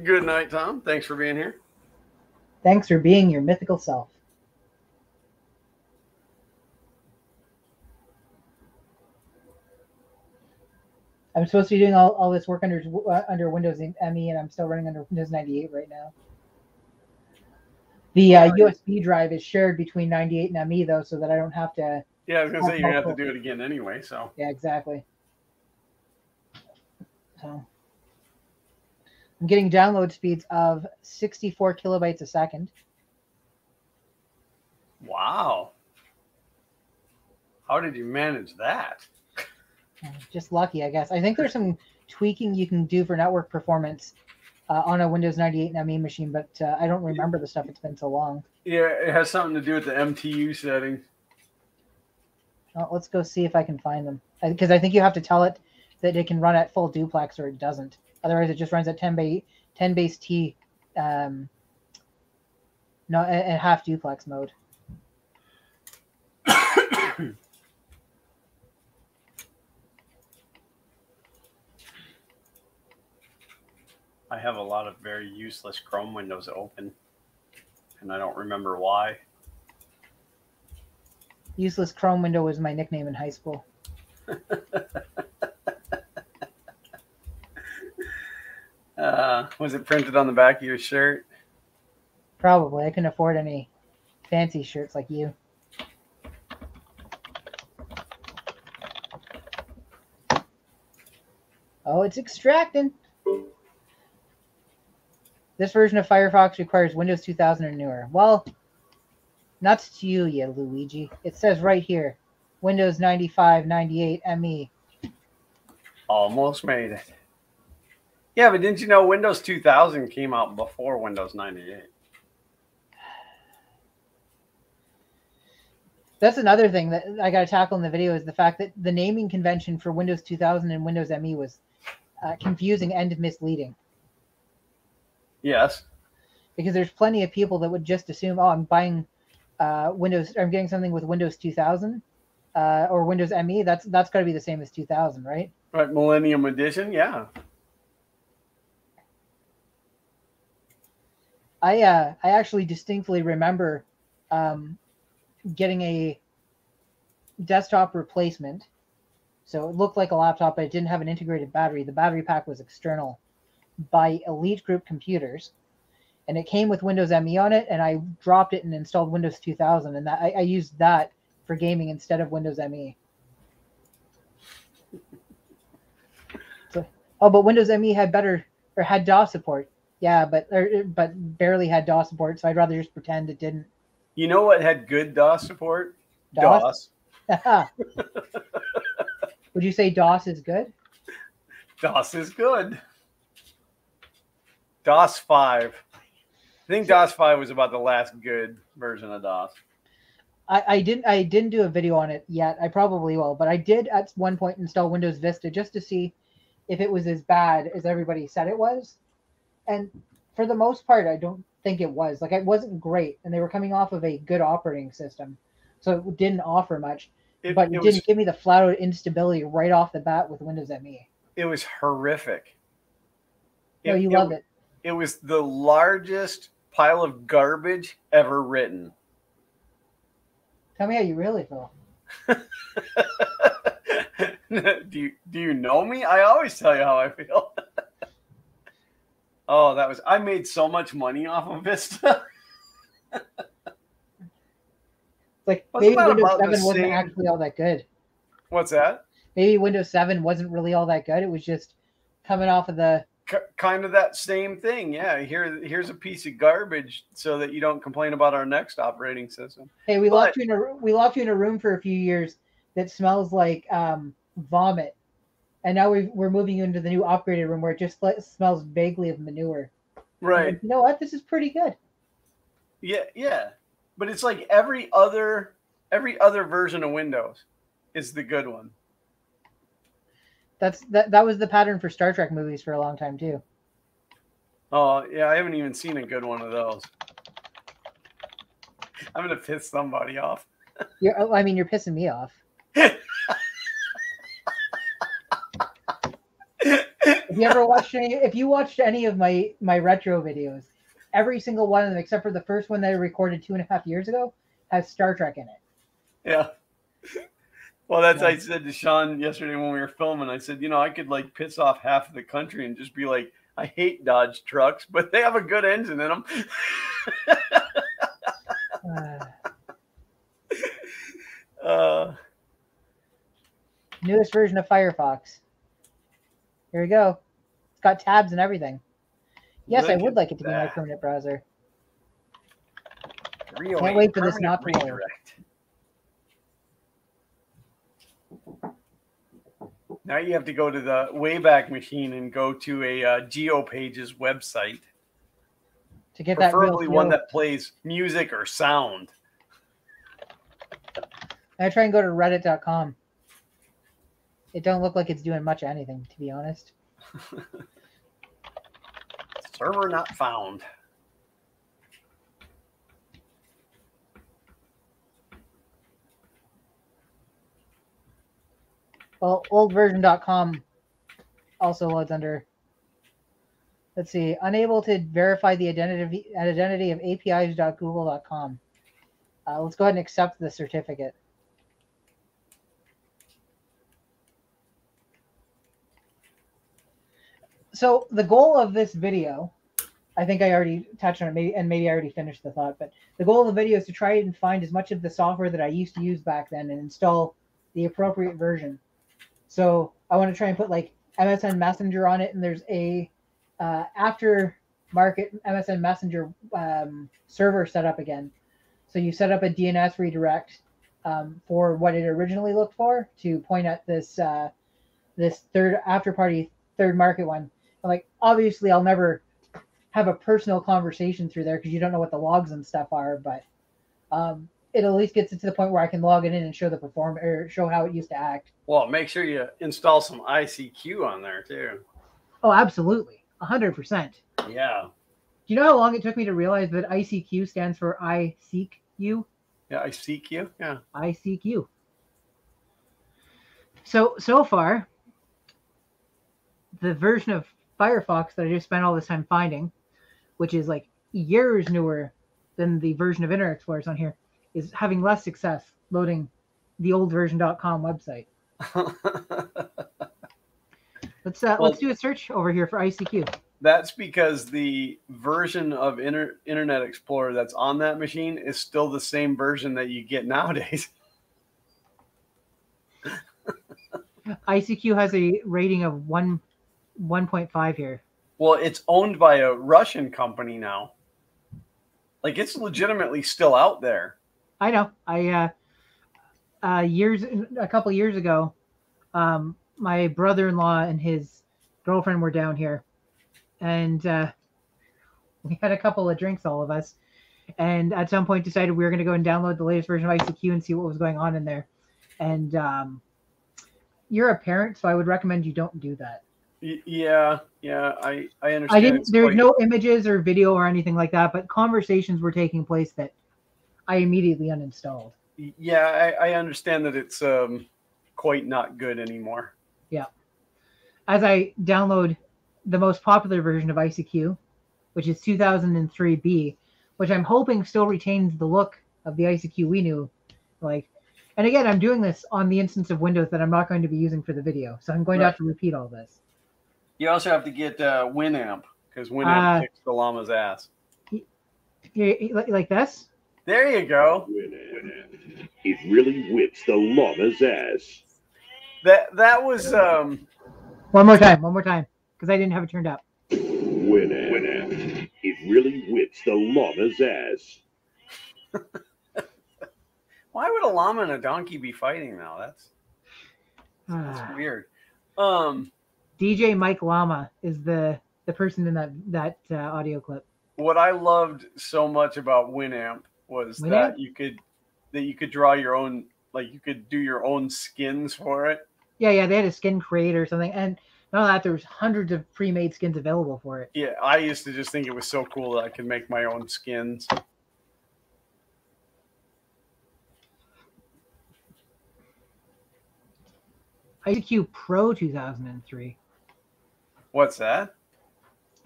Good night, Tom. Thanks for being here. Thanks for being your mythical self. I'm supposed to be doing all this work under Windows ME, and I'm still running under Windows 98 right now. The USB drive is shared between 98 and ME, though, so that I don't have to... Yeah, I was going to say you're going to have to do it again anyway, so... Yeah, exactly. So I'm getting download speeds of 64 kilobytes a second. Wow. How did you manage that? Just lucky, I guess. I think there's some tweaking you can do for network performance on a Windows 98 ME machine, but I don't remember the stuff. It's been so long. Yeah, it has something to do with the MTU setting. Well, let's go see if I can find them. Because I think you have to tell it that it can run at full duplex or it doesn't. Otherwise, it just runs at 10 base T, no, at half duplex mode. I have a lot of very useless Chrome windows open, and I don't remember why. Useless Chrome window was my nickname in high school. Was it printed on the back of your shirt? Probably. I couldn't afford any fancy shirts like you. Oh, it's extracting. This version of Firefox requires Windows 2000 or newer. Well, nuts to you, you Luigi. It says right here, Windows 95, 98, ME. Almost made it. Yeah, but didn't you know Windows 2000 came out before Windows 98? That's another thing that I got to tackle in the video is the fact that the naming convention for Windows 2000 and Windows ME was confusing and misleading. Yes. Because there's plenty of people that would just assume, oh, I'm buying Windows, I'm getting something with Windows 2000 or Windows ME. That's got to be the same as 2000, right? Right, Millennium Edition, yeah. I actually distinctly remember getting a desktop replacement. So it looked like a laptop, but it didn't have an integrated battery. The battery pack was external by Elite Group Computers. and it came with Windows ME on it, and I dropped it and installed Windows 2000, and that I used that for gaming instead of Windows ME. So, oh, but Windows ME had DOS support. Yeah, but barely had DOS support, so I'd rather just pretend it didn't. You know what had good DOS support? DOS. Would you say DOS is good? DOS is good. DOS 5. I think DOS 5 was about the last good version of DOS. I didn't do a video on it yet. I probably will, but I did at one point install Windows Vista just to see if it was as bad as everybody said it was. And for the most part, I don't think it was. Like, it wasn't great, and they were coming off of a good operating system, so it didn't offer much. But it didn't give me the flat-out instability right off the bat with Windows ME. It was horrific. No, you love it. It was the largest pile of garbage ever written. Tell me how you really feel. Do you know me? I always tell you how I feel. Oh, I made so much money off of Vista. Like, maybe Windows 7 wasn't actually all that good. What's that? Maybe Windows 7 wasn't really all that good. It was just coming off of the... Kind of that same thing. Yeah, here's a piece of garbage so that you don't complain about our next operating system. Hey, we locked you in a room for a few years that smells like vomit. And now we're moving you into the new upgraded room where it just smells vaguely of manure. Right. Like, you know what? This is pretty good. Yeah. But it's like every other version of Windows is the good one. That was the pattern for Star Trek movies for a long time too. Oh yeah, I haven't even seen a good one of those. I'm gonna piss somebody off. You're pissing me off. If you watched any of my retro videos, every single one of them, except for the first one that I recorded 2.5 years ago, has Star Trek in it. Yeah. Well, I said to Sean yesterday when we were filming, I said, I could like piss off half of the country and just be like, I hate Dodge trucks, but they have a good engine in them. Newest version of Firefox. Here we go. It's got tabs and everything. Yes, I would like it to be my permanent browser. Can't wait for this not to work. Now you have to go to the Wayback Machine and go to a GeoPages website. To get that preferably one that plays music or sound. I try and go to reddit.com. It don't look like it's doing much of anything, to be honest. Server not found. Well, oldversion.com also loads under. Let's see. Unable to verify the identity of apis.google.com. Let's go ahead and accept the certificate. So the goal of this video, I think I already touched on it, maybe I already finished the thought, but the goal of the video is to try and find as much of the software that I used to use back then and install the appropriate version. So I want to try and put like MSN Messenger on it, and there's a aftermarket MSN Messenger server set up again. So you set up a DNS redirect for what it originally looked for to point at this this third market one. And like, obviously, I'll never have a personal conversation through there because you don't know what the logs and stuff are, but it at least gets it to the point where I can log it in and show the performance or show how it used to act. Well, make sure you install some ICQ on there too. Oh, absolutely. 100%. Yeah. Do you know how long it took me to realize that ICQ stands for I seek you? Yeah, I seek you. Yeah. I seek you. So far, the version of Firefox that I just spent all this time finding, which is like years newer than the version of Internet Explorer on here, is having less success loading the oldversion.com website. Let's do a search over here for ICQ. That's because the version of Internet Explorer that's on that machine is still the same version that you get nowadays. ICQ has a rating of 1.5 here. Well, it's owned by a Russian company now. Like, it's legitimately still out there. I know. A couple years ago, my brother-in-law and his girlfriend were down here, and we had a couple of drinks, all of us, and at some point decided we were going to go and download the latest version of ICQ and see what was going on in there. And you're a parent, so I would recommend you don't do that. Yeah, I understand. There's no images or video or anything like that, but conversations were taking place that I immediately uninstalled. Yeah, I understand that it's quite not good anymore. Yeah. As I download the most popular version of ICQ, which is 2003B, which I'm hoping still retains the look of the ICQ we knew. Like, and again, I'm doing this on the instance of Windows that I'm not going to be using for the video, so I'm going to have to repeat all this. You also have to get Winamp, because Winamp kicks the llama's ass. Like this? There you go. Winamp. It really whips the llama's ass. That was One more time, because I didn't have it turned up. Winamp. It really whips the llama's ass. Why would a llama and a donkey be fighting now? That's weird. DJ Mike Llama is the person in that audio clip. What I loved so much about Winamp was that you could draw your own, like you could do your own skins for it. Yeah, they had a skin creator or something, and not only that, there was hundreds of pre-made skins available for it. Yeah, I used to just think it was so cool that I could make my own skins. ICQ Pro 2003. What's that?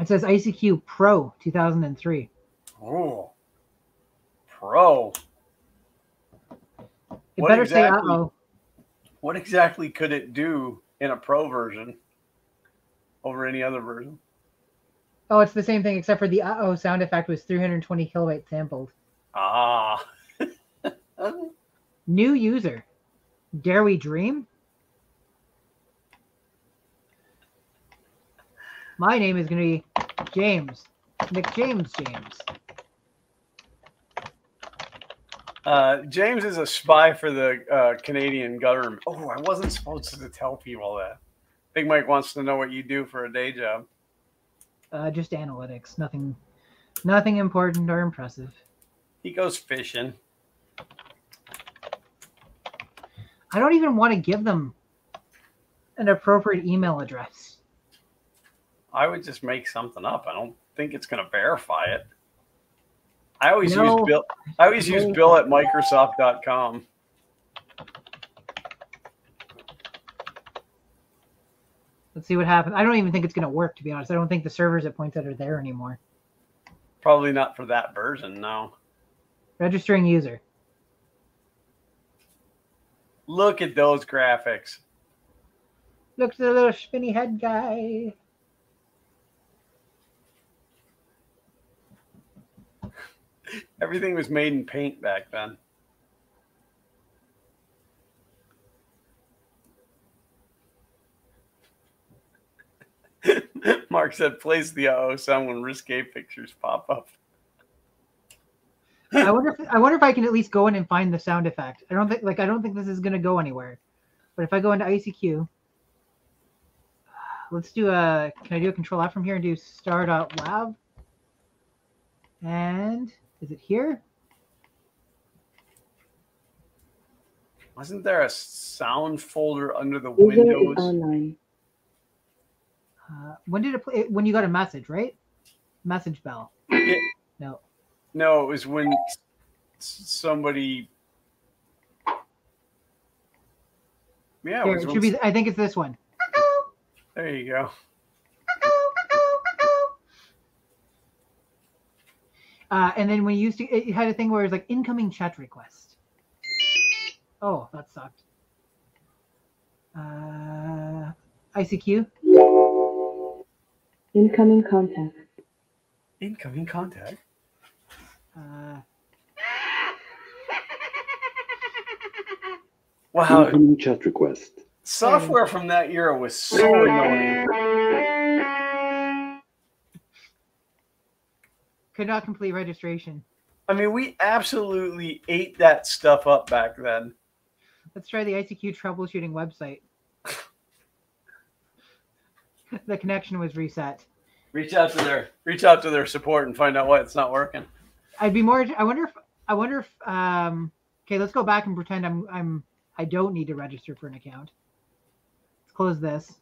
It says ICQ Pro 2003. Oh, Pro. It better say uh-oh. What exactly could it do in a Pro version over any other version? Oh, it's the same thing, except for the uh-oh sound effect was 320 kilobytes sampled. Ah. New user. Dare we dream? My name is going to be James. Nick James. James is a spy for the Canadian government. Oh, I wasn't supposed to tell people that. Big Mike wants to know what you do for a day job. Just analytics. Nothing important or impressive. He goes fishing. I don't even want to give them an appropriate email address. I would just make something up. I don't think it's going to verify it. I always use Bill. I always use Bill at Microsoft.com. Let's see what happens. I don't even think it's going to work, to be honest. I don't think the servers it points at are there anymore. Probably not for that version, no. Registering user. Look at those graphics. Look at the little spinny head guy. Everything was made in paint back then. Mark said, place the uh-oh sound when risque pictures pop up. I wonder if I can at least go in and find the sound effect. I don't think this is gonna go anywhere. But if I go into ICQ, let's do can I do a control F from here and do star.lav? And is it here? Wasn't there a sound folder under the Windows? Online. When did it play? When you got a message, right? Message bell. No. No, it was when somebody. Yeah, Here, it should be. I think it's this one. There you go. And then when you used to, it had a thing where it was like incoming chat request. Oh, that sucked. ICQ. Incoming contact. Incoming contact. Wow. Incoming chat request. Software from that era was so annoying. Could not complete registration. I mean, we absolutely ate that stuff up back then. Let's try the ICQ troubleshooting website. The connection was reset. Reach out to their support and find out why it's not working. I'd be more. I wonder if. Okay, let's go back and pretend I don't need to register for an account. Let's close this,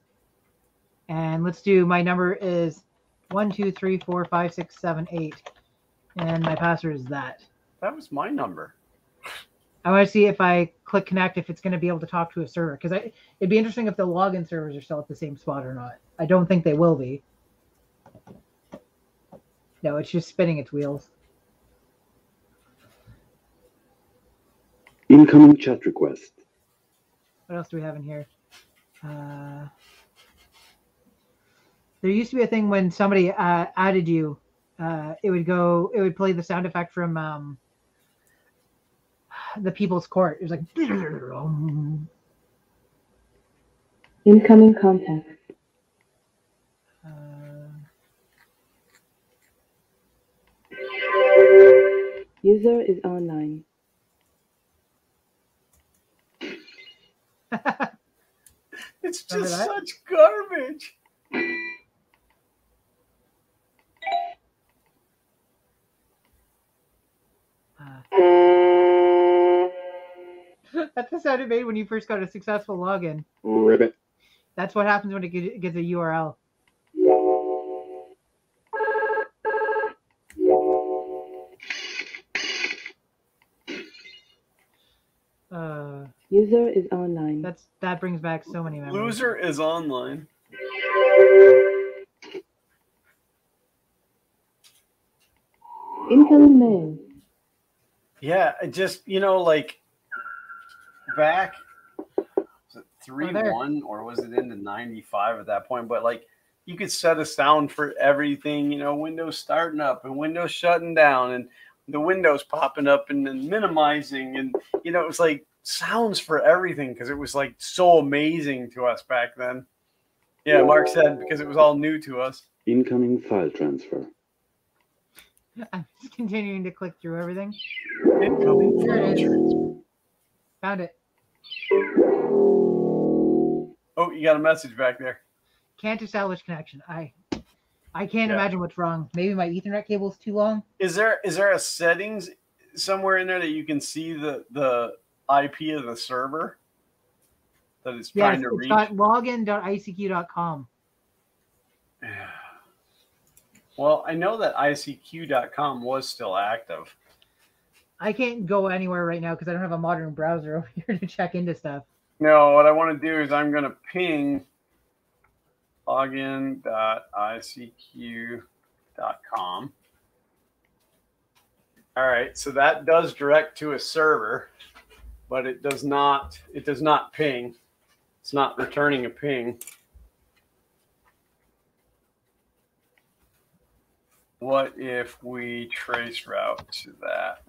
and let's do. My number is 1 2 3 4 5 6 7 8, and my password is that. That was my number. I want to see if I click connect if it's going to be able to talk to a server, because it'd be interesting if the login servers are still at the same spot or not. I don't think they will be. No, it's just spinning its wheels. Incoming chat request. What else do we have in here? There used to be a thing when somebody added you, it would play the sound effect from the People's Court. It was like Incoming contact. User is online. It's just such garbage. That's the sound it made when you first got a successful login. Ribbit. That's what happens when it gets a URL. User is online. That brings back so many memories. Loser is online. Incoming mail. Yeah, just like back, was it 3.1 or was it into 95 at that point? But like you could set a sound for everything, Windows starting up and Windows shutting down and the windows popping up and then minimizing, and it was like sounds for everything because it was like so amazing to us back then. Yeah, Mark said because it was all new to us. Incoming file transfer. I'm just continuing to click through everything. Incoming There file it is. transfer. Found it. Oh, you got a message back there. Can't establish connection. I can't imagine what's wrong. Maybe my Ethernet cable is too long. Is there a settings somewhere in there that you can see the IP of the server that it's trying to reach? It's got login.icq.com. Well, I know that ICQ.com was still active. I can't go anywhere right now because I don't have a modern browser over here to check into stuff. No, what I want to do is I'm going to ping login.icq.com. All right, so that does direct to a server, but it does not ping. It's not returning a ping. What if we trace route to that?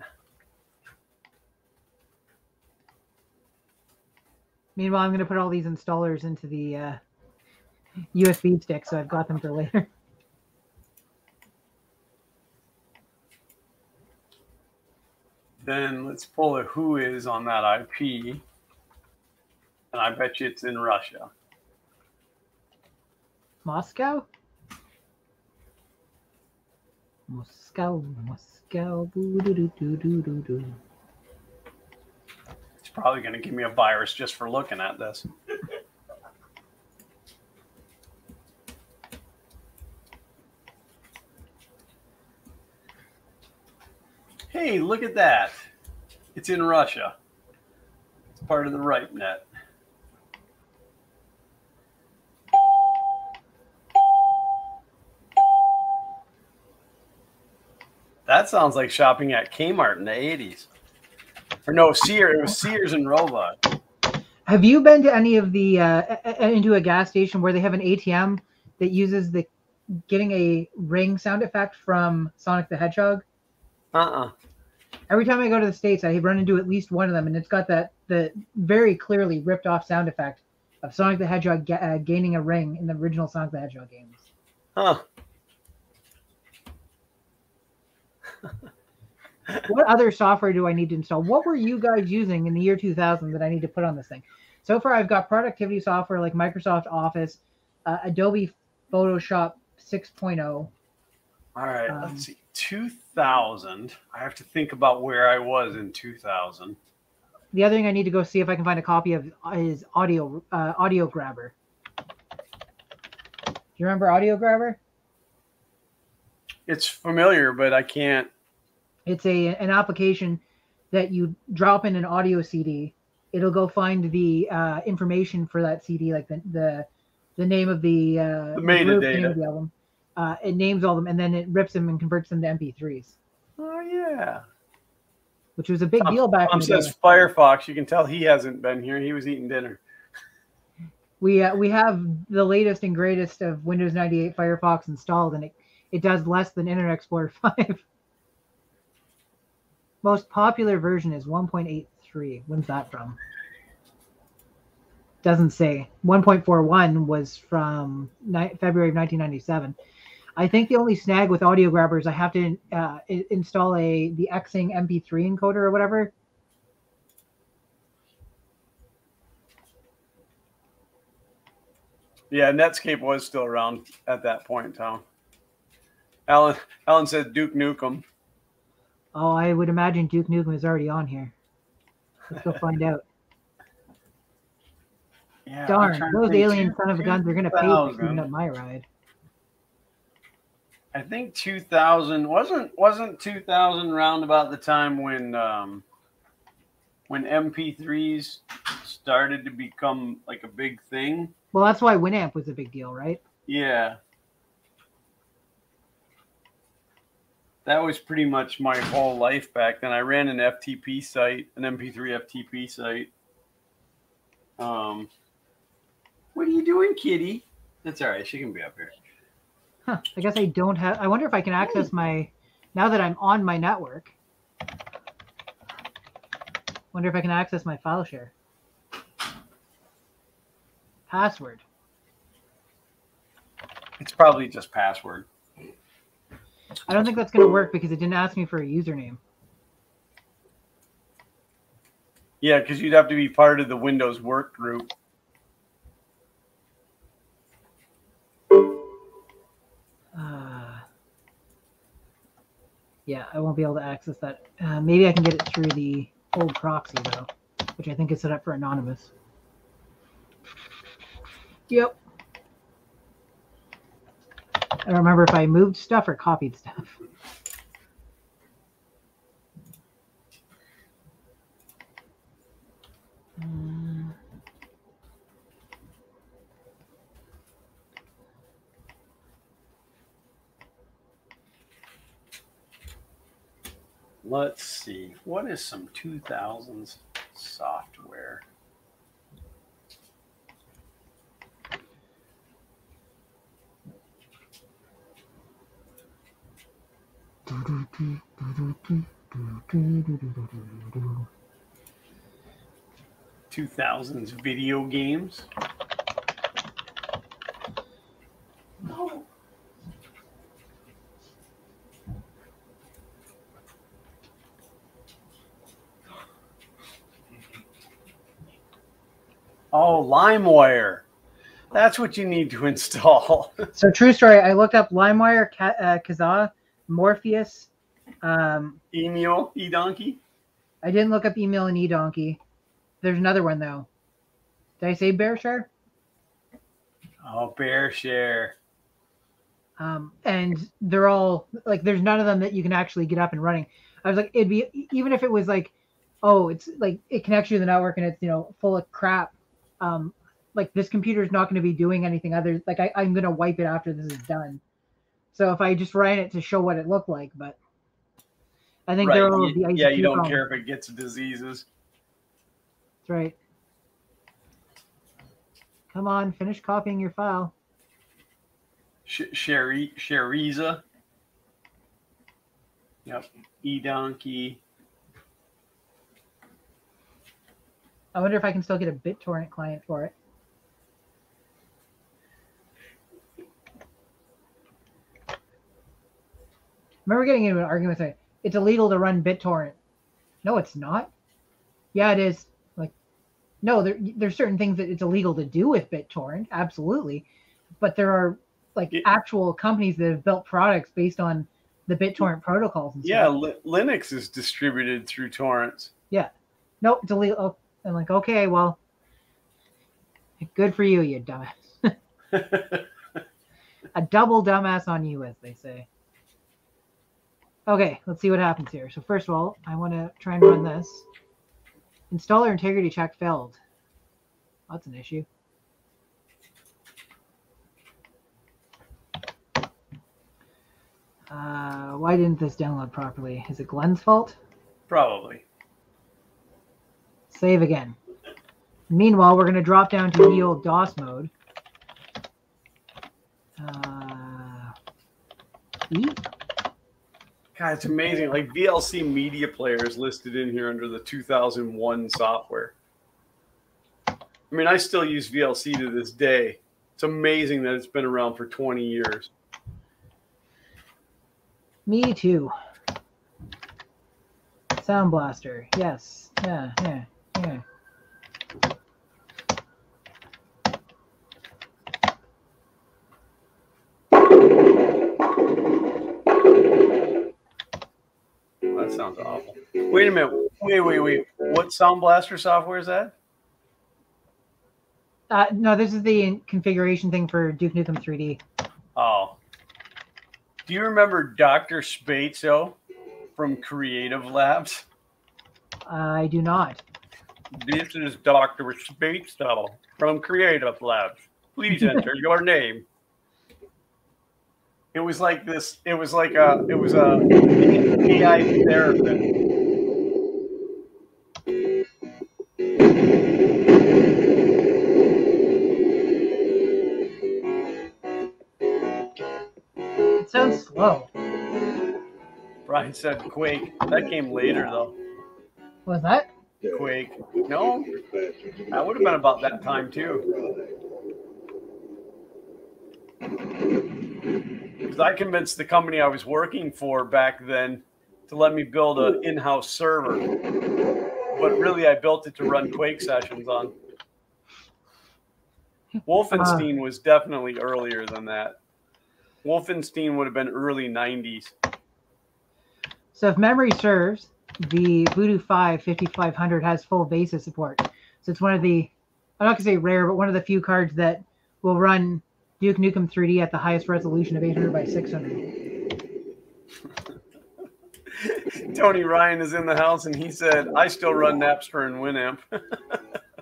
Meanwhile, I'm going to put all these installers into the USB stick, so I've got them for later. Then let's pull a who is on that IP. And I bet you it's in Russia. Moscow? Moscow. Boo-doo-doo-doo-doo-doo-doo. It's probably going to give me a virus just for looking at this. Hey, look at that. It's in Russia. It's part of the RightNet. That sounds like shopping at Kmart in the 80s. Or no, Sears. It was Sears and Roebuck. Have you been to any of the into a gas station where they have an ATM that uses the getting a ring sound effect from Sonic the Hedgehog. Every time I go to the States, I run into at least one of them, and it's got the very clearly ripped off sound effect of Sonic the Hedgehog gaining a ring in the original Sonic the Hedgehog games. Huh. What other software do I need to install? What were you guys using in the year 2000 that I need to put on this thing? So far, I've got productivity software like Microsoft Office, Adobe Photoshop 6.0. All right, let's see. 2000. I have to think about where I was in 2000. The other thing I need to go see if I can find a copy of is Audio Grabber. Do you remember Audio Grabber? It's familiar, but I can't. It's an application that you drop in an audio CD. It'll go find the information for that CD, like the name of the metadata, group, name of the album. It names all them, and then it rips them and converts them to MP3s. Oh yeah, which was a big deal back in the day. Tom says Firefox. You can tell he hasn't been here. He was eating dinner. We have the latest and greatest of Windows 98 Firefox installed, and it does less than Internet Explorer 5. Most popular version is 1.83. When's that from? Doesn't say. 1.41 was from February of 1997. I think the only snag with Audio Grabber is I have to install the Xing MP3 encoder or whatever. Yeah, Netscape was still around at that point, Tom. Alan said Duke Nukem. Oh, I would imagine Duke Nukem is already on here. Let's go find out. Yeah, darn, those alien son of a guns are going to pay for shooting up my ride. I think 2000 wasn't 2000 round about the time when MP3s started to become like a big thing. Well, that's why Winamp was a big deal, right? Yeah. That was pretty much my whole life back then. I ran an FTP site, an MP3 FTP site. What are you doing, kitty? That's all right. She can be up here. Huh. I guess I don't have... I wonder if I can access my... Now that I'm on my network. Wonder if I can access my file share. Password. It's probably just password. I don't think that's going to work because it didn't ask me for a username. Yeah, because you'd have to be part of the Windows work group. Yeah, I won't be able to access that. Maybe I can get it through the old proxy, though, which I think is set up for anonymous. Yep. I don't remember if I moved stuff or copied stuff. Let's see. What is some 2000s software? $2000s video games. No. Oh, LimeWire. That's what you need to install. So, true story. I looked up LimeWire, Kazaa, Morpheus. Email, eDonkey. I didn't look up email and eDonkey. There's another one, though. Did I say BearShare? Oh, BearShare. And they're all, like, there's none of them that you can actually get up and running. I was like, it'd be, even if it was like, oh, it's like, it connects you to the network and it's, you know, full of crap. Like, this computer is not going to be doing anything other, like, I'm going to wipe it after this is done. So if I just ran it to show what it looked like, but I think they're all the ICP yeah, you don't problems. care if it gets diseases. That's right. Come on, finish copying your file. Shariza. Yep. eDonkey. I wonder if I can still get a BitTorrent client for it. Remember getting into an argument saying it's illegal to run BitTorrent. No, it's not. Yeah, it is. Like, no, there's certain things that it's illegal to do with BitTorrent, absolutely. But there are like actual companies that have built products based on the BitTorrent protocols. And yeah, stuff. Linux is distributed through torrents. Yeah. Nope, it's illegal. Oh, I'm like, okay, well, good for you, you dumbass. A double dumbass on you, as they say. Okay, let's see what happens here. So first of all, I want to try and run this. Installer integrity check failed. That's an issue. Why didn't this download properly? Is it Glenn's fault? Probably. Save again. Meanwhile, we're going to drop down to the old DOS mode. E? God, it's amazing. Like VLC Media Player is listed in here under the 2001 software. I mean, I still use VLC to this day. It's amazing that it's been around for 20 years. Me too. Sound Blaster. Yes. Yeah. That sounds awful. Wait a minute. Wait. What Sound Blaster software is that? No, this is the configuration thing for Duke Nukem 3D. Oh. Do you remember Dr. Spatzo from Creative Labs? I do not. This is Dr. Spatzo from Creative Labs. Please enter your name. It was like this. It was a AI therapist. It sounds slow. Brian said Quake. That came later though. Was that? Quake. No, that would have been about that time too. Because I convinced the company I was working for back then to let me build an in-house server. But really, I built it to run Quake sessions on. Wolfenstein was definitely earlier than that. Wolfenstein would have been early 90s. So if memory serves, the Voodoo 5 5500 has full basis support. So it's one of the, I'm not going to say rare, but one of the few cards that will run Duke Nukem 3D at the highest resolution of 800 by 600. Tony Ryan is in the house and he said, I still run Napster and Winamp.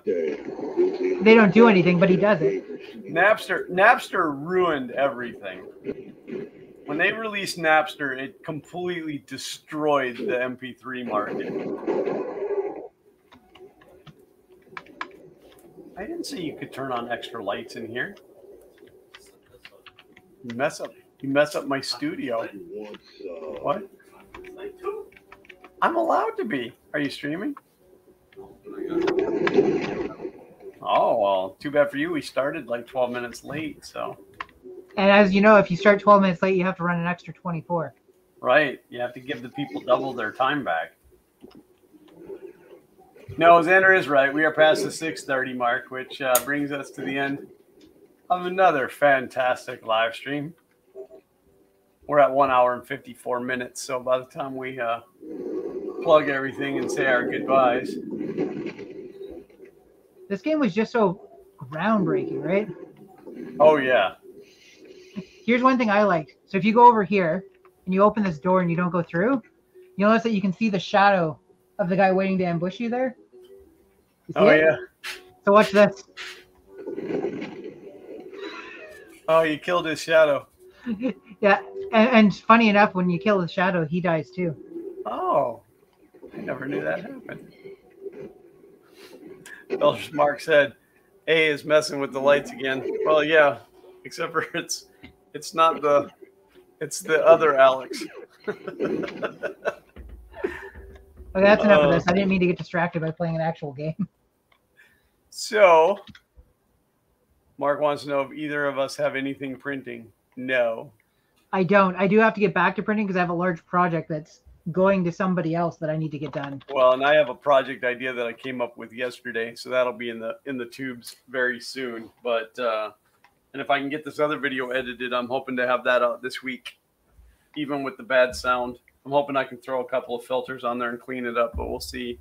They don't do anything, but he does it. Napster ruined everything. When they released Napster, it completely destroyed the MP3 market. I didn't say you could turn on extra lights in here. You mess up my studio. What? I'm allowed to be. Are you streaming? Oh, well, too bad for you. We started like 12 minutes late, so. And as you know, if you start 12 minutes late, you have to run an extra 24. Right. You have to give the people double their time back. No, Xander is right. We are past the 6:30 mark, which brings us to the end of another fantastic live stream. We're at 1 hour and 54 minutes, so by the time we plug everything and say our goodbyes. This game was just so groundbreaking, right? Oh, yeah. Here's one thing I liked. So if you go over here and you open this door and you don't go through, you'll notice that you can see the shadow of the guy waiting to ambush you there. You see it? Yeah. So watch this. Oh, you killed his shadow. Yeah, and funny enough, when you kill the shadow, he dies too. Oh, I never knew that happened. Belgian Mark said, A is messing with the lights again. Well, yeah, except for It's not the. It's the other Alex. Okay, that's enough of this. I didn't mean to get distracted by playing an actual game. So, Mark wants to know if either of us have anything printing. No. I don't. I do have to get back to printing because I have a large project that's going to somebody else that I need to get done. Well, and I have a project idea that I came up with yesterday, so that'll be in the tubes very soon. But and if I can get this other video edited, I'm hoping to have that out this week, even with the bad sound. I'm hoping I can throw a couple of filters on there and clean it up, but we'll see.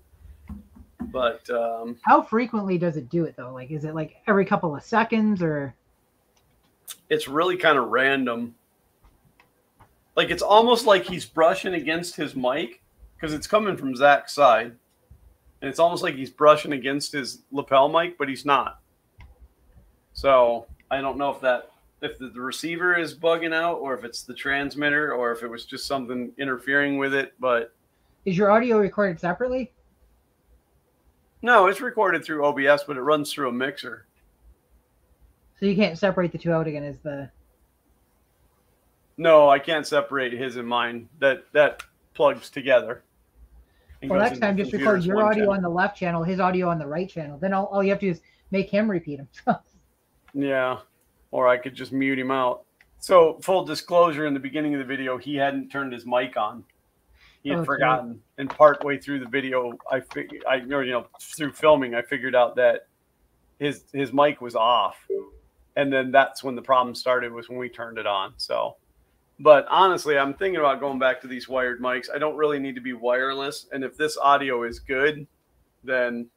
But how frequently does it do it though? Like, is it like every couple of seconds, or? It's really kind of random. Like, it's almost like he's brushing against his mic because it's coming from Zach's side, and it's almost like he's brushing against his lapel mic, but he's not. So I don't know if the receiver is bugging out, or if it's the transmitter, or if it was just something interfering with it. But is your audio recorded separately? No, it's recorded through OBS, but it runs through a mixer. So you can't separate the two out again, is the... No, I can't separate his and mine. That plugs together. Well, next time, just record your audio on the left channel, his audio on the right channel. Then all you have to do is make him repeat himself. Yeah. Or I could just mute him out. So, full disclosure, in the beginning of the video, he hadn't turned his mic on. He had forgotten. And partway through the video, through filming, I figured out that his mic was off. And then that's when the problem started, was when we turned it on. So, but honestly, I'm thinking about going back to these wired mics. I don't really need to be wireless. And if this audio is good, then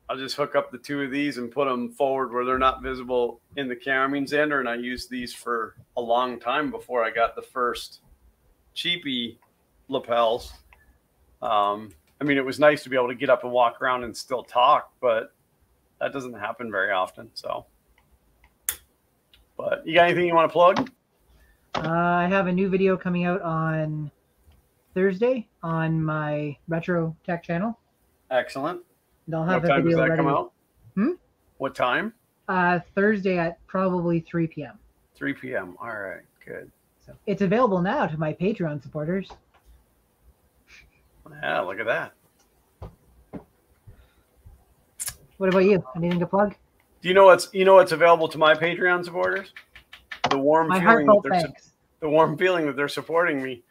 I'll just hook up the two of these and put them forward where they're not visible in the camera. I mean, Xander and I used these for a long time before I got the first cheapy lapels. I mean, it was nice to be able to get up and walk around and still talk, but that doesn't happen very often. So, but you got anything you want to plug? I have a new video coming out on Thursday on my Retro Tech channel. Excellent. And I'll have what time a video does that ready. come out? What time? Thursday at probably 3 p.m. 3 p.m. All right, good. So it's available now to my Patreon supporters. Yeah, look at that. What about you? Anything to plug? Do you know what's available to my Patreon supporters? The warm feeling that they're supporting me.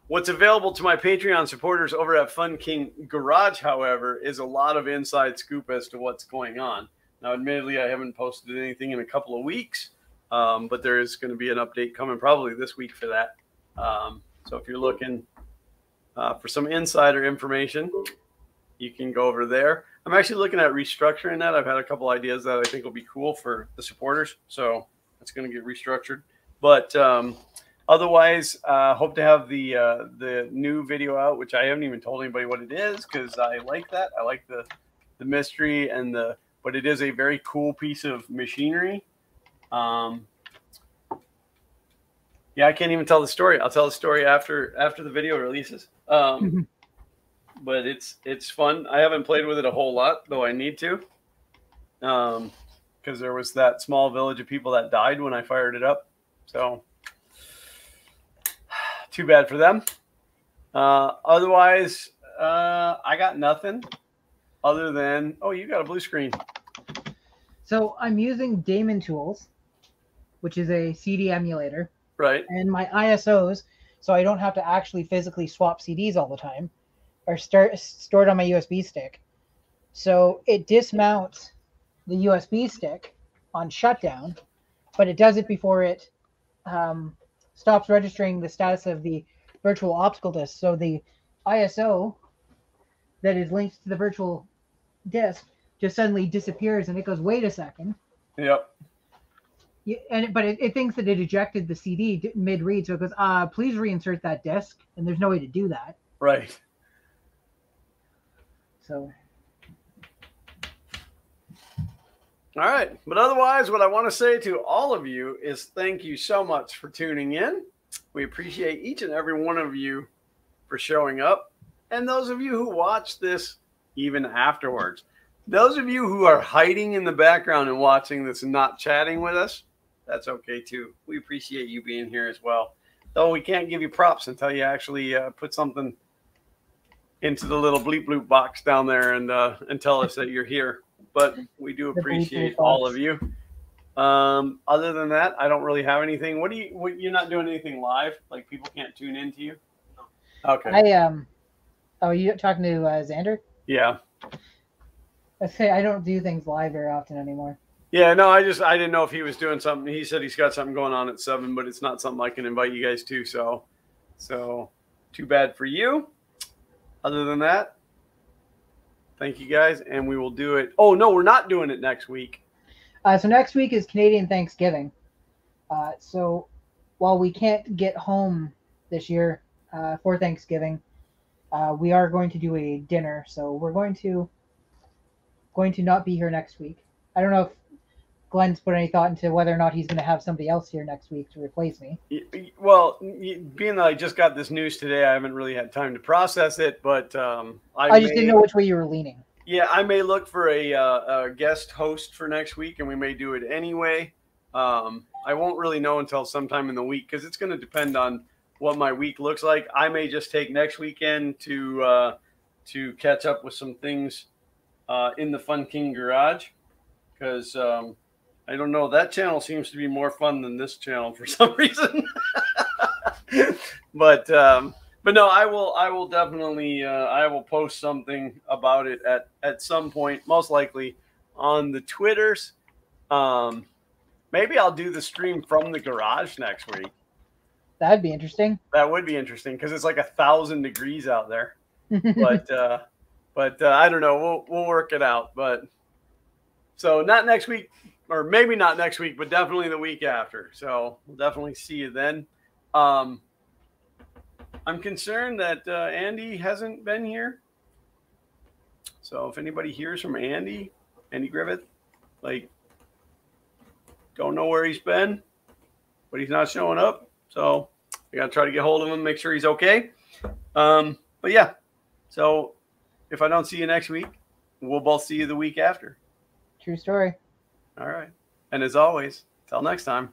What's available to my Patreon supporters over at Fun King Garage, however, is a lot of inside scoop as to what's going on. Now, admittedly, I haven't posted anything in a couple of weeks, but there is going to be an update coming probably this week for that. So if you're looking for some insider information, you can go over there. I'm actually looking at restructuring that. I've had a couple ideas that I think will be cool for the supporters, so it's going to get restructured. But otherwise, hope to have the new video out, which I haven't even told anybody what it is because I like that. I like the mystery but it is a very cool piece of machinery. Yeah, I can't even tell the story. I'll tell the story after the video releases. But it's fun. I haven't played with it a whole lot, though I need to, because there was that small village of people that died when I fired it up. So too bad for them. Otherwise, I got nothing other than, oh, you got a blue screen. So I'm using Daemon Tools, which is a CD emulator. Right. And my ISOs, so I don't have to actually physically swap CDs all the time, are stored on my USB stick. So it dismounts the USB stick on shutdown, but it does it before it stops registering the status of the virtual optical disk. So the ISO that is linked to the virtual disk just suddenly disappears, and it goes, wait a second. Yep. But it thinks that it ejected the CD mid-read, so it goes, please reinsert that disk, and there's no way to do that. Right. So. All right. But otherwise, what I want to say to all of you is thank you so much for tuning in. We appreciate each and every one of you for showing up. And those of you who watch this even afterwards, those of you who are hiding in the background and watching this and not chatting with us, that's okay too. We appreciate you being here as well. Though we can't give you props until you actually put something into the little bleep bloop box down there and tell us that you're here. But we do appreciate all of you. Other than that, I don't really have anything. You're not doing anything live? Like people can't tune into you? No. Okay. Oh, you talking to Xander? Yeah. I say I don't do things live very often anymore. Yeah, no, I didn't know if he was doing something. He said he's got something going on at 7, but it's not something I can invite you guys to. So too bad for you. Other than that, thank you guys, and we will do it. Oh no, we're not doing it next week. So next week is Canadian Thanksgiving. So while we can't get home this year for Thanksgiving, we are going to do a dinner. So we're going to not be here next week. I don't know if Glenn's put any thought into whether or not he's going to have somebody else here next week to replace me. Well, being that I just got this news today, I haven't really had time to process it, but I just didn't know which way you were leaning. Yeah, I may look for a guest host for next week, and we may do it anyway. I won't really know until sometime in the week because it's going to depend on what my week looks like. I may just take next weekend to catch up with some things in the Fun King Garage because I don't know. That channel seems to be more fun than this channel for some reason. But no, I will definitely I will post something about it at some point, most likely on the Twitters. Maybe I'll do the stream from the garage next week. That'd be interesting. That would be interesting because it's like 1,000 degrees out there. But I don't know. We'll work it out. But so not next week. Or maybe not next week, but definitely the week after. So we'll definitely see you then. I'm concerned that Andy hasn't been here. So if anybody hears from Andy Griffith, like, don't know where he's been, but he's not showing up. So I got to try to get hold of him, make sure he's okay. But yeah, so if I don't see you next week, we'll both see you the week after. True story. All right. And as always, till next time.